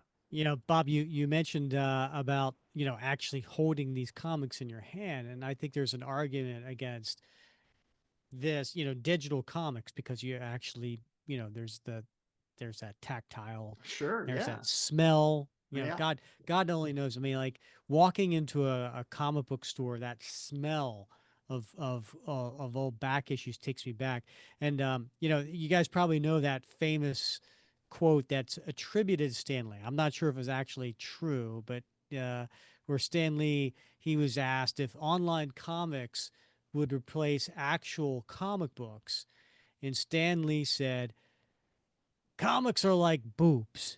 Bob, you mentioned about actually holding these comics in your hand, and I think there's an argument against this, digital comics, because you actually there's that tactile, Sure. there's Yeah. that smell. Yeah. God only knows. I mean, like walking into a comic book store, that smell of old back issues takes me back. And you guys probably know that famous quote that's attributed to Stan Lee. I'm not sure if it was actually true, but where Stan Lee, he was asked if online comics would replace actual comic books, and Stan Lee said, "Comics are like boobs.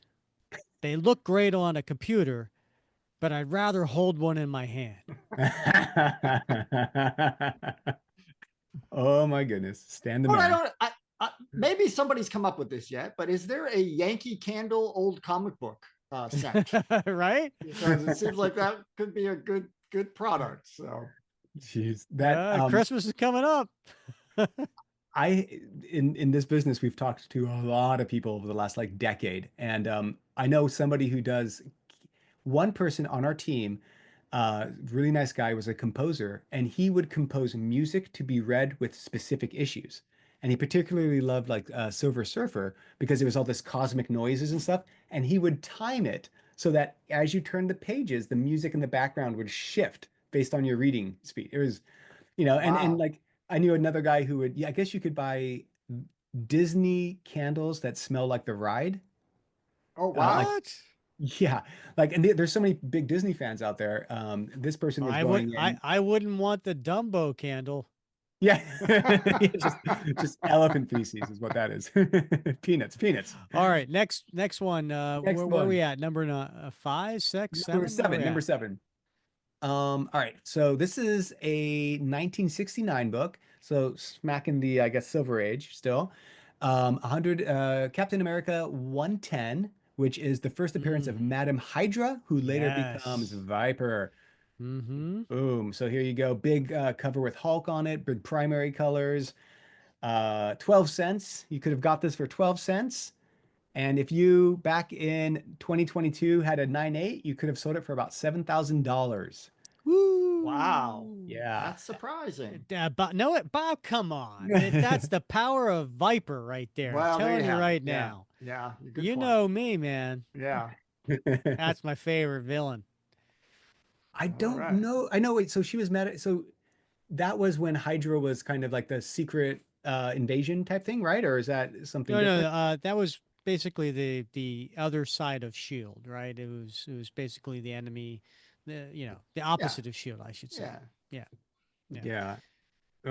They look great on a computer, but I'd rather hold one in my hand." Oh my goodness. Stand the But I man. don't. Maybe somebody's come up with this yet. But is there a Yankee Candle old comic book scent? Right? Because it seems like that could be a good product. So Jeez. That Christmas is coming up. I in this business we've talked to a lot of people over the last like decade, and I know somebody who does. One person on our team, really nice guy, was a composer, and he would compose music to be read with specific issues. And he particularly loved like Silver Surfer because it was all this cosmic noises and stuff. And he would time it so that as you turned the pages, the music in the background would shift based on your reading speed. It was, and wow. like I knew another guy who would, yeah, I guess you could buy Disney candles that smell like the ride. Oh Like wow. What? yeah, like and there's so many big Disney fans out there. This person was going in. I wouldn't want the Dumbo candle. Yeah, yeah, just elephant feces is what that is. Peanuts, peanuts. All right, next one. Next Where are one, we at? Number five, six, seven? Where are we number at? seven. All right. So this is a 1969 book. So smack in the, I guess, Silver Age still. 100, Captain America 110, which is the first appearance of Mm, Madam Hydra, who later becomes yes. Viper. Mm-hmm. Boom. So here you go. Big cover with Hulk on it, big primary colors. 12 cents. You could have got this for 12 cents. And if you back in 2022 had a 9.8, you could have sold it for about $7,000. Wow. Woo! Yeah. That's surprising. But no, Bob, come on. That's the power of Viper right there. I'm Well, there you telling you have it. right Yeah. now. Yeah. Good You point. know me, man. Yeah. That's my favorite villain. I All don't right. know. I know. Wait, so she was mad at, so that was when Hydra was kind of like the secret invasion type thing, right? Or is that something No, no, different? that was basically the other side of Shield, right? It was basically the enemy, the Yeah. opposite of Shield, I should say. Yeah. Yeah, yeah. Yeah.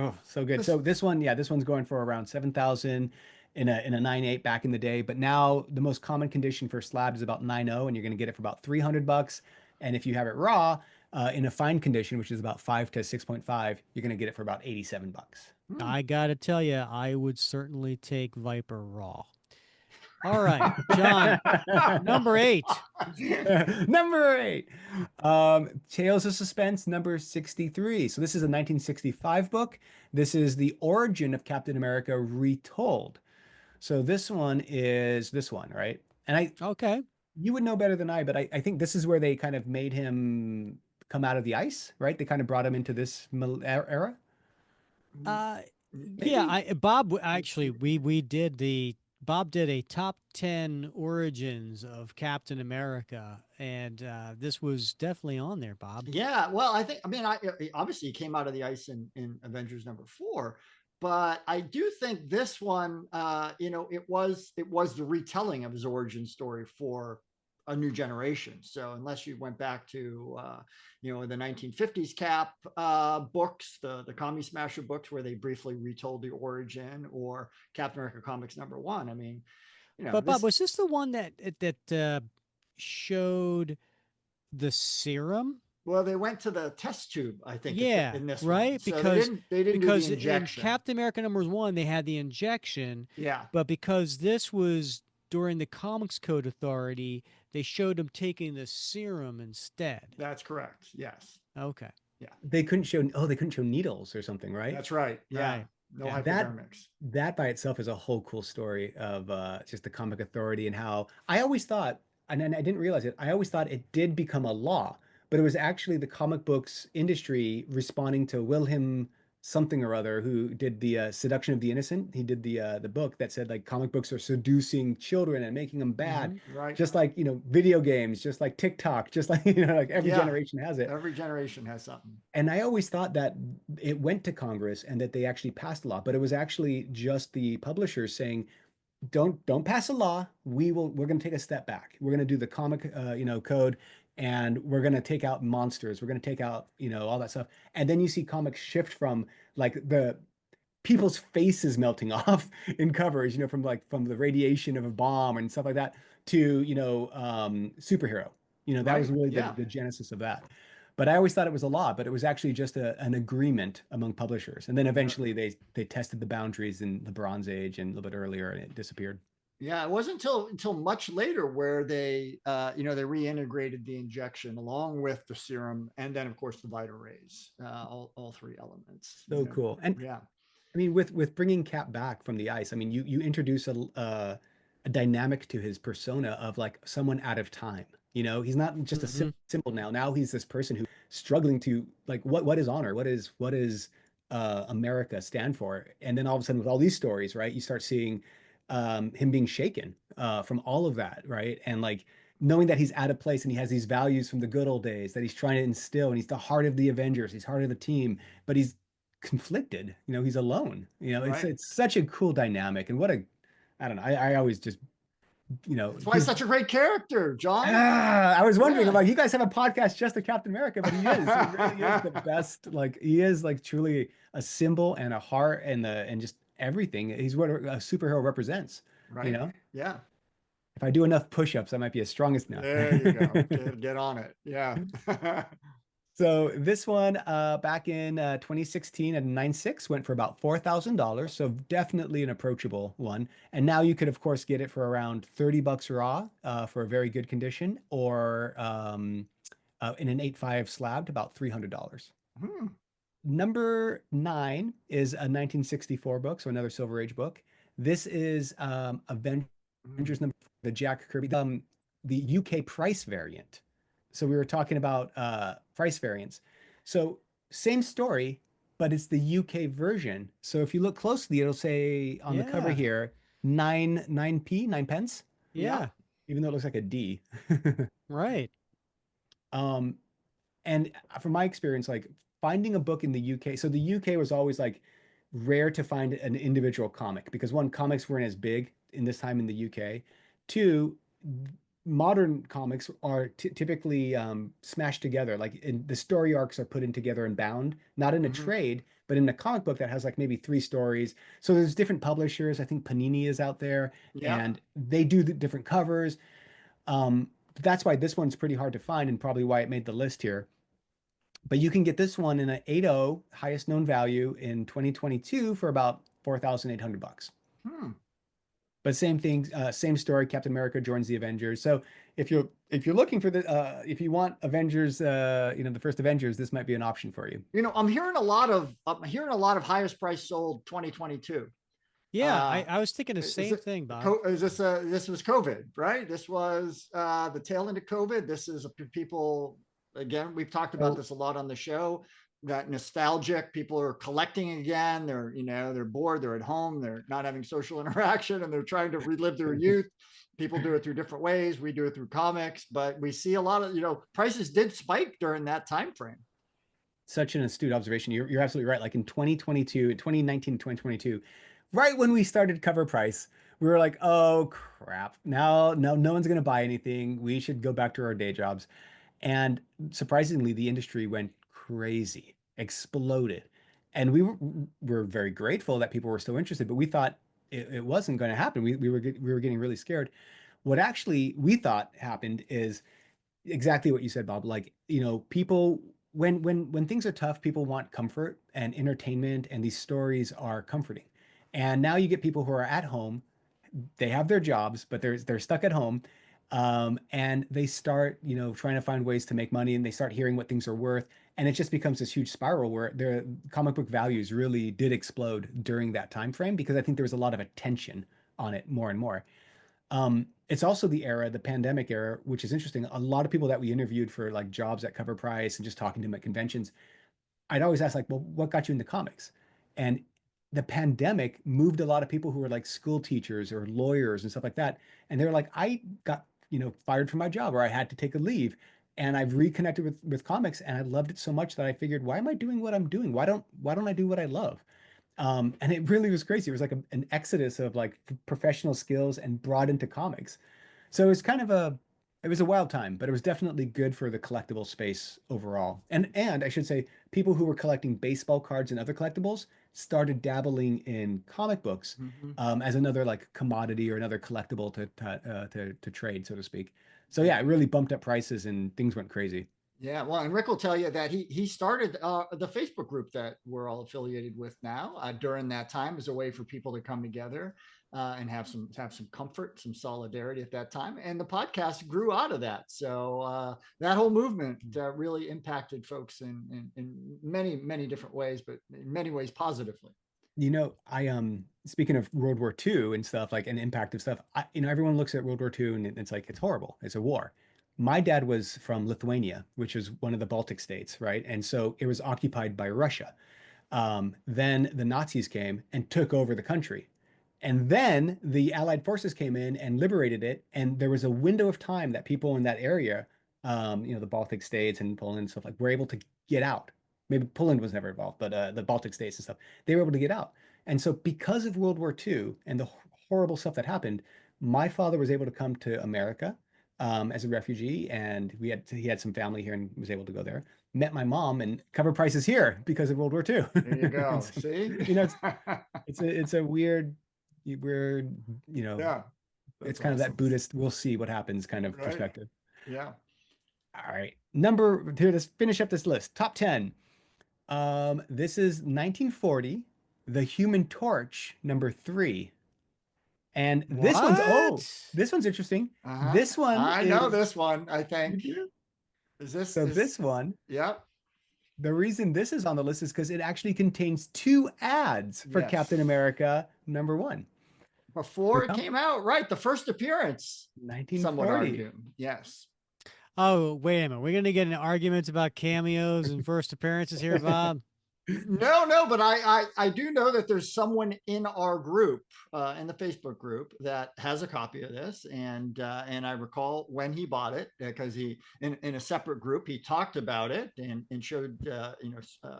Oh, so good. This So this one, yeah, this one's going for around 7,000 in a 9.8 back in the day. But now the most common condition for slab is about 9.0, and you're going to get it for about $300. And if you have it raw, in a fine condition, which is about 5 to 6.5, you're going to get it for about $87. hmm. I gotta tell you, I would certainly take Viper Raw. All right, John, number 8. Number 8, Tales of Suspense, number 63. So this is a 1965 book. This is the origin of Captain America retold. So this one is this one, right? And Okay. you would know better than I, but I think this is where they kind of made him come out of the ice, right? They kind of brought him into this era. Uh, yeah. Maybe. Actually, we did the Bob did a top 10 origins of Captain America, and this was definitely on there, Bob. Yeah. Well, I mean, obviously he came out of the ice in Avengers #4, but I do think this one, it was the retelling of his origin story for a new generation. So unless you went back to, the 1950s Cap books, the Commie Smasher books, where they briefly retold the origin, or Captain America Comics #1. I mean, But Bob, this. was this the one that showed the serum? Well, they went to the test tube, I think, Yeah, in this one. right. So they didn't do the In injection. Captain America #1, they had the injection, Yeah, but because this was during the Comics Code Authority, they showed him taking the serum instead. that's correct. Yes. Okay. Yeah, They couldn't show needles or something, right? that's right. Yeah, Right. no Yeah. That hypodermics. that by itself is a whole cool story of just the comic authority and how I always thought, and I didn't realize it, I always thought it did become a law, but it was actually the comic books industry responding to Wilhelm something or other who did the Seduction of the Innocent. He did the book that said like comic books are seducing children and making them bad, Right. just like video games, just like TikTok, just like like every Yeah. generation has it. Every generation has something. And I always thought that it went to Congress and that they actually passed a law, but it was actually just the publishers saying, don't pass a law. We're going to take a step back. We're going to do the comic code, and we're going to take out monsters. We're going to take out all that stuff. And then you see comics shift from like the people's faces melting off in covers, from the radiation of a bomb and stuff like that to superhero. That was Right. really Yeah. the genesis of that. But I always thought it was a law, but it was actually just an agreement among publishers. And then eventually they tested the boundaries in the Bronze Age and a little bit earlier, and it disappeared. Yeah, it wasn't until much later where they they reintegrated the injection along with the serum, and then of course the Vita rays, all three elements. So cool. And yeah, I mean, with bringing Cap back from the ice, I mean, you introduce a dynamic to his persona of like someone out of time. He's not just a symbol now. Now he's this person who's struggling to like what is honor, what is America stand for, and then all of a sudden with all these stories, right, you start seeing him being shaken from all of that, right, and like knowing that he's out of place and he has these values from the good old days that he's trying to instill, and he's the heart of the Avengers, he's heart of the team, but he's conflicted. He's alone. It's right. it's such a cool dynamic, and what a I don't know. I always just That's why he's such a great character, John. I was wondering, Yeah. I'm like, you guys have a podcast just to Captain America, but he really is the best. Like he is like truly a symbol and a heart and just everything. He's what a superhero represents. Right. Yeah. If I do enough push-ups, I might be as strong as now. There you go. Get on it. Yeah. So this one back in 2016 at 9.6 went for about $4,000. So definitely an approachable one. And now you could, of course, get it for around $30 raw for a very good condition, or in an 8.5 slabbed, about $300. Number 9 is a 1964 book, so another Silver Age book. This is Avengers number 4, the Jack Kirby, the UK price variant. So we were talking about price variants. So same story, but it's the UK version. So if you look closely, it'll say on the cover here, 9 pence. Yeah. Even though it looks like a D. Right. And from my experience, like finding a book in the UK, so the UK was always like rare to find an individual comic because one, comics weren't as big in this time in the UK. Two, modern comics are typically smashed together. Like the story arcs are put in together and bound, not in a trade, but in a comic book that has like maybe 3 stories. So there's different publishers. I think Panini is out there, and they do the different covers. That's why this one's pretty hard to find and probably why it made the list here. But you can get this one in an 8.0, highest known value in 2022 for about $4,800. But same thing, same story. Captain America joins the Avengers. So if you're looking for if you want Avengers, the first Avengers, this might be an option for you. I'm hearing a lot of highest price sold 2022. Yeah, I was thinking the same thing, Bob. This was COVID, right? This was the tail end of COVID. This is people, again, we've talked about this a lot on the show, that nostalgic, people are collecting again. They're bored, they're at home, they're not having social interaction, and they're trying to relive their youth. People do it through different ways. We do it through comics, but we see a lot of, prices did spike during that time frame. Such an astute observation. You're absolutely right. Like in 2019, 2022, right when we started Cover Price, we were like, oh crap, now no one's going to buy anything. We should go back to our day jobs. And surprisingly, the industry went crazy, exploded. And we were very grateful that people were still interested, but we thought it wasn't going to happen. We were getting really scared. What actually we thought happened is exactly what you said, Bob. Like, people, when things are tough, people want comfort and entertainment, and these stories are comforting. And now you get people who are at home, they have their jobs, but they're stuck at home. And they start, trying to find ways to make money, and they start hearing what things are worth. And it just becomes this huge spiral where their comic book values really did explode during that time frame, because I think there was a lot of attention on it more and more. It's also the pandemic era, which is interesting. A lot of people that we interviewed for like jobs at Cover Price and just talking to them at conventions, I'd always ask like, well, what got you into comics? And the pandemic moved a lot of people who were like school teachers or lawyers and stuff like that. And they were like, I got, fired from my job or I had to take a leave. And I've reconnected with comics and I loved it so much that I figured, why am I doing what I'm doing? Why don't I do what I love? And it really was crazy. It was like an exodus of like professional skills and brought into comics. So it was a wild time, but it was definitely good for the collectible space overall. And I should say, people who were collecting baseball cards and other collectibles started dabbling in comic books as another like commodity or another collectible to trade, so to speak. So yeah, it really bumped up prices and things went crazy. Yeah, well, and Rick will tell you that he started the Facebook group that we're all affiliated with now during that time as a way for people to come together and have some comfort, some solidarity at that time. And the podcast grew out of that. So that whole movement really impacted folks in many different ways, but in many ways positively. I speaking of World War II and stuff like an impact of stuff, everyone looks at World War II and it's like it's horrible. It's a war. My dad was from Lithuania, which is one of the Baltic states, right? And so it was occupied by Russia. Then the Nazis came and took over the country. And then the Allied forces came in and liberated it. And there was a window of time that people in that area, the Baltic states and Poland and stuff like, were able to get out. Maybe Poland was never involved, but the Baltic states and stuff, they were able to get out. And so because of World War II and the horrible stuff that happened, my father was able to come to America as a refugee, and he had some family here and was able to go there. Met my mom and cover prices here because of World War II. There you go. So, See, it's a weird, yeah, it's kind of that awesome. Buddhist, we'll see what happens kind of Right. perspective. Yeah. All right, here, let's finish up this list. Top 10. This is 1940, The Human Torch, number 3. And this one's interesting. Uh-huh. This one I know this one, I think. So this one, Yep. the reason this is on the list is because it actually contains 2 ads for Yes. Captain America number 1. Before it came out, right? The first appearance. 1940. Some would argue. Yes. Oh, wait a minute. We're going to get into arguments about cameos and first appearances here, Bob. No, but I do know that there's someone in our group, in the Facebook group, that has a copy of this, and I recall when he bought it because he in a separate group he talked about it and showed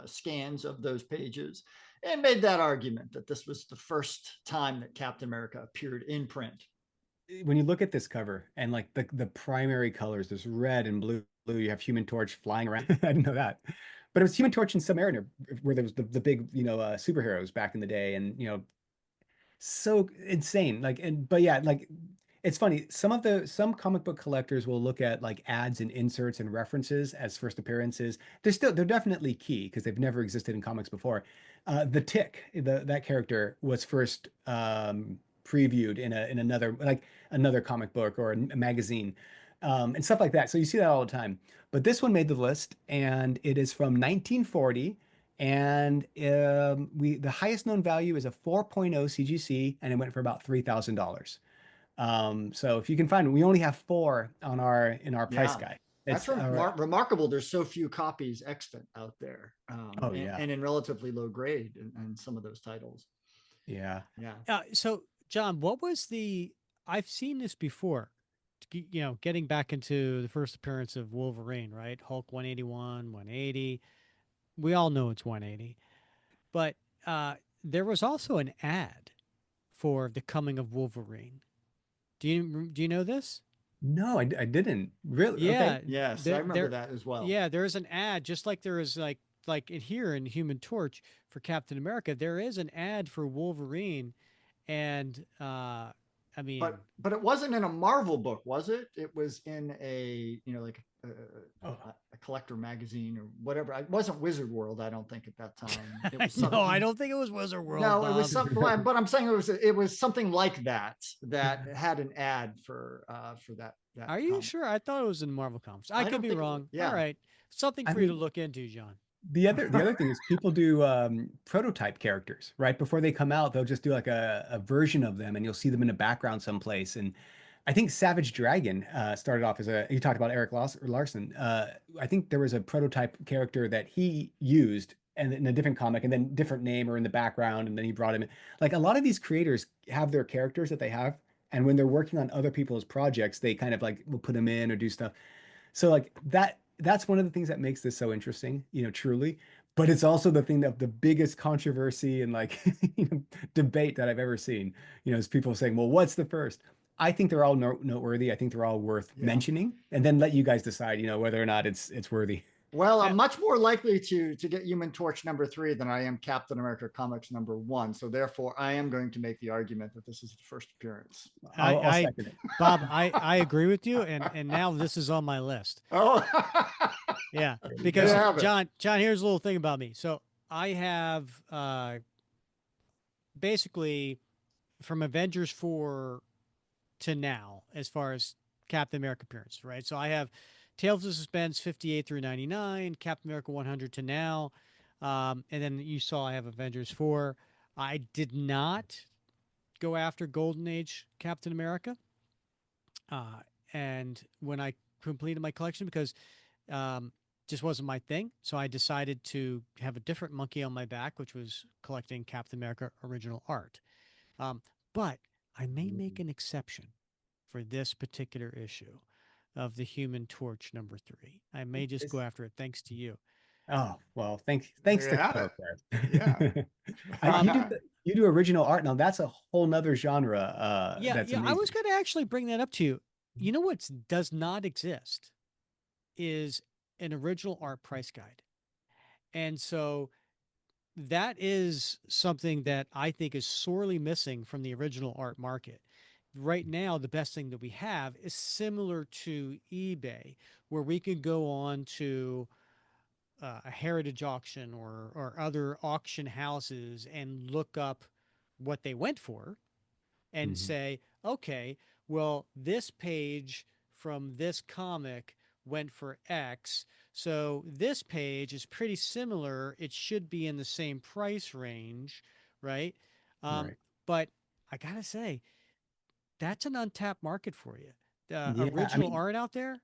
scans of those pages and made that argument that this was the first time that Captain America appeared in print. When you look at this cover and like the primary colors, there's red and blue. You have Human Torch flying around. I didn't know that. But it was Human Torch and Submariner, where there was the big, superheroes back in the day, and so insane. But yeah, like it's funny. Some comic book collectors will look at like ads and inserts and references as first appearances. They're definitely key because they've never existed in comics before. The Tick, that character was first previewed in another comic book or a magazine. And stuff like that. So you see that all the time. But this one made the list, and it is from 1940, and the highest known value is a 4.0 CGC, and it went for about $3,000. So if you can find it, we only have 4 in our price guide. That's remarkable. There's so few copies extant out there. And in relatively low grade in some of those titles. Yeah. So John, I've seen this before. Getting back into the first appearance of Wolverine, right? Hulk 181, 180. We all know it's 180. But there was also an ad for the coming of Wolverine. Do you know this? No, I didn't. Really? Yeah. Okay. Yes, I remember that as well. Yeah, there is an ad, just like there is like here in Human Torch for Captain America. There is an ad for Wolverine, and I mean, but it wasn't in a Marvel book, was it? It was in a a collector magazine or whatever. It wasn't Wizard World, I don't think, at that time. It was no, I don't think it was Wizard World. No, Bob. It was something. But I'm saying it was something like that had an ad for that. Are you sure? I thought it was in Marvel Comics. I could be wrong. Yeah. All right, something for you to look into, John. The other thing is people do prototype characters, right? Before they come out, they'll just do like a version of them, and you'll see them in the background someplace. And I think Savage Dragon started off as you talked about Eric Larson. I think there was a prototype character that he used and in a different comic and then different name or in the background. And then he brought him in. Like a lot of these creators have their characters that they have. And when they're working on other people's projects, they kind of like will put them in or do stuff. So like that's one of the things that makes this so interesting, truly. But it's also the thing of the biggest controversy and like debate that I've ever seen. Is people saying, "Well, what's the first?" I think they're all noteworthy. I think they're all worth mentioning, and then let you guys decide, whether or not it's worthy. Well, I'm much more likely to get Human Torch #3 than I am Captain America Comics #1. So therefore, I am going to make the argument that this is the first appearance. I'll second it. Bob, I agree with you, and now this is on my list. Oh, yeah, because John, here's a little thing about me. So I have basically from Avengers 4 to now, as far as Captain America appearance, right? So I have Tales of Suspense 58 through 99, Captain America 100 to now. And then you saw I have Avengers 4. I did not go after Golden Age Captain America. And when I completed my collection, because just wasn't my thing. So I decided to have a different monkey on my back, which was collecting Captain America original art. But I may make an exception for this particular issue of the Human Torch #3. I may just go after it thanks to you. Oh, well, thanks to Yeah. you do original art. Now that's a whole nother genre. Yeah, that's amazing. I was going to actually bring that up to you. You know what does not exist is an original art price guide. And so that is something that I think is sorely missing from the original art market. Right now, the best thing that we have is similar to eBay, where we can go on to a heritage auction or other auction houses and look up what they went for and say, okay, well, this page from this comic went for X. So this page is pretty similar. It should be in the same price range, right? Right. But I got to say, that's an untapped market for you. Yeah, Original art out there,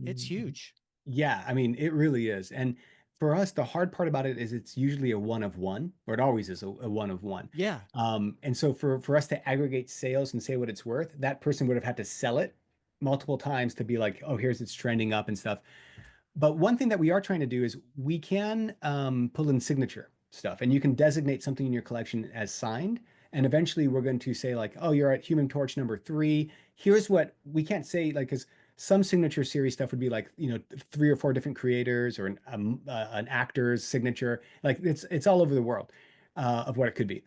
it's huge. Yeah, I mean, it really is. And for us, the hard part about it is it's usually a one of one, or it always is a one of one. Yeah. And so for us to aggregate sales and say what it's worth, that person would have had to sell it multiple times to be like, oh, here's it's trending up and stuff. But one thing that we are trying to do is we can pull in signature stuff, and you can designate something in your collection as signed. And eventually we're going to say like, oh, you're at Human Torch #3. Here's what we can't say, like, because some signature series stuff would be like, 3 or 4 different creators or an actor's signature. Like it's all over the world of what it could be.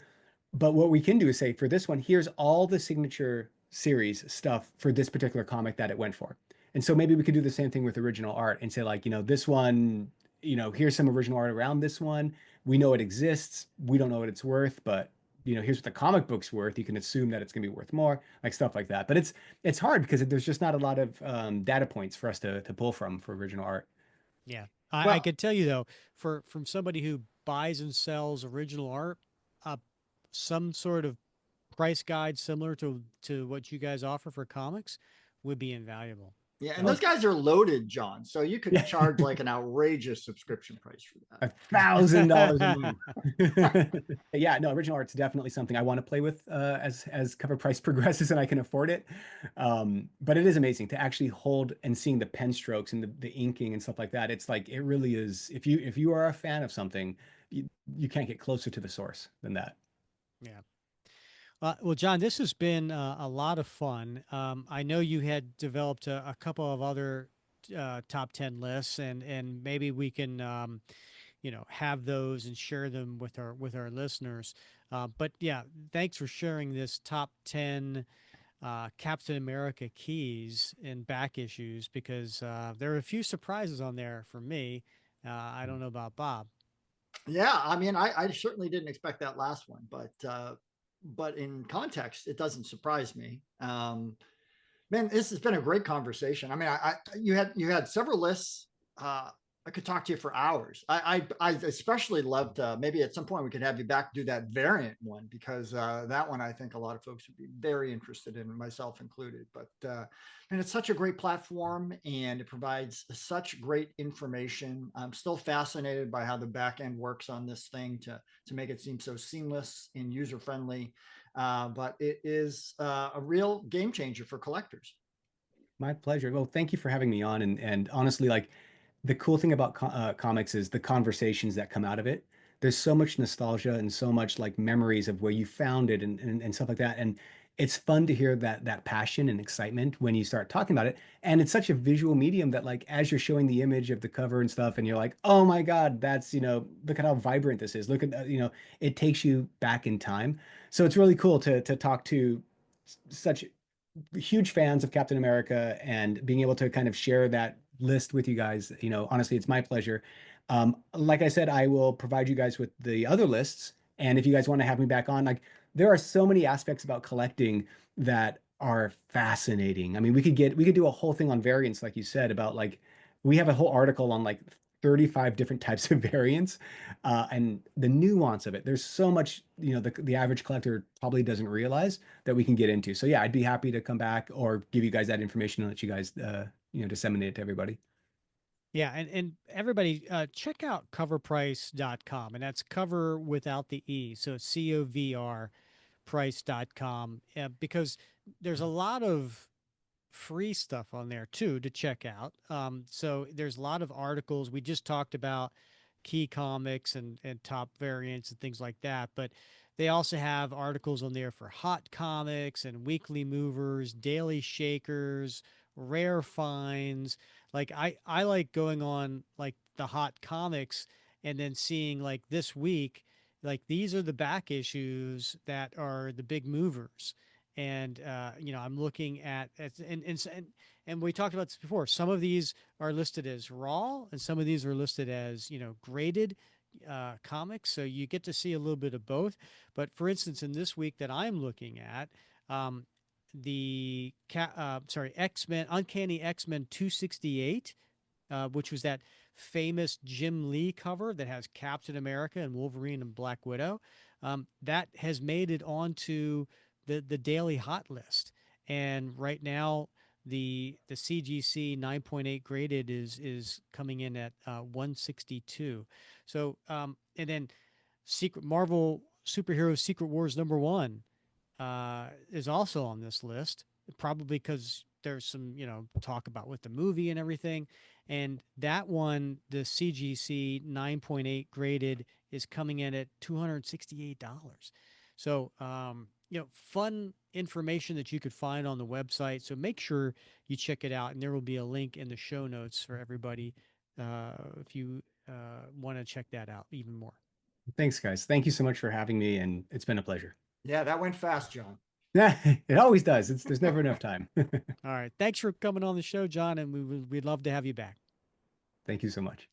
But what we can do is say for this one, here's all the signature series stuff for this particular comic that it went for. And so maybe we could do the same thing with original art and say like, this one, here's some original art around this one. We know it exists. We don't know what it's worth, but here's what the comic book's worth. You can assume that it's going to be worth more, like stuff like that. But it's hard because there's just not a lot of data points for us to pull from for original art. Yeah. I could tell you though, from somebody who buys and sells original art, some sort of price guide similar to what you guys offer for comics would be invaluable. Yeah, and those guys are loaded, John. So you could charge like an outrageous subscription price for that. $1,000 a month. Yeah, no, original art's definitely something I want to play with as cover price progresses and I can afford it. But it is amazing to actually hold and seeing the pen strokes and the inking and stuff like that. It's like it really is. If you are a fan of something, you can't get closer to the source than that. Yeah. Well, John, this has been a lot of fun. I know you had developed a couple of other top 10 lists, and maybe we can, have those and share them with our listeners. But yeah, thanks for sharing this top 10 Captain America keys and back issues, because there are a few surprises on there for me. I don't know about Bob. Yeah, I mean, I certainly didn't expect that last one, but in context, it doesn't surprise me. Man, this has been a great conversation. I mean, you had several lists I could talk to you for hours. I especially loved, maybe at some point we could have you back do that variant one, because that one I think a lot of folks would be very interested in, myself included. But and it's such a great platform, and it provides such great information. I'm still fascinated by how the back end works on this thing to make it seem so seamless and user friendly. But it is a real game changer for collectors. My pleasure. Well, thank you for having me on. And honestly, like the cool thing about comics is the conversations that come out of it. There's so much nostalgia and so much like memories of where you found it and stuff like that. And it's fun to hear that passion and excitement when you start talking about it. And it's such a visual medium that like as you're showing the image of the cover and stuff, and you're like, oh my God, that's, look at how vibrant this is. Look at that, it takes you back in time. So it's really cool to talk to such huge fans of Captain America and being able to kind of share that list with you guys. Honestly, it's my pleasure. Like I said, I will provide you guys with the other lists. And if you guys want to have me back on, like there are so many aspects about collecting that are fascinating. I mean, we could do a whole thing on variants, like you said, about like we have a whole article on like 35 different types of variants and the nuance of it. There's so much, the average collector probably doesn't realize that we can get into. So yeah, I'd be happy to come back or give you guys that information and let you guys, disseminate it to everybody. Yeah, and everybody check out coverprice.com, and that's cover without the E. So it's COVR price.com, because there's a lot of free stuff on there too to check out. So there's a lot of articles. We just talked about key comics and top variants and things like that, but they also have articles on there for hot comics and weekly movers, daily shakers, rare finds. Like I like going on like the hot comics and then seeing like this week, like these are the back issues that are the big movers. And I'm looking and we talked about this before. Some of these are listed as raw, and some of these are listed as graded comics. So you get to see a little bit of both. But for instance, in this week that I'm looking at, um, X-Men, Uncanny X-Men 268, which was that famous Jim Lee cover that has Captain America and Wolverine and Black Widow, that has made it onto the daily hot list. And right now, the CGC 9.8 graded is coming in at 162. So and then Secret Marvel Superhero Secret Wars #1 is also on this list, probably because there's some talk about with the movie and everything. And that one, the CGC 9.8 graded, is coming in at $268. So fun information that you could find on the website. So make sure you check it out, and there will be a link in the show notes for everybody if you want to check that out even more. Thanks, guys. Thank you so much for having me, and it's been a pleasure. Yeah, that went fast, John. Yeah, it always does. There's never enough time. All right. Thanks for coming on the show, John, and we'd love to have you back. Thank you so much.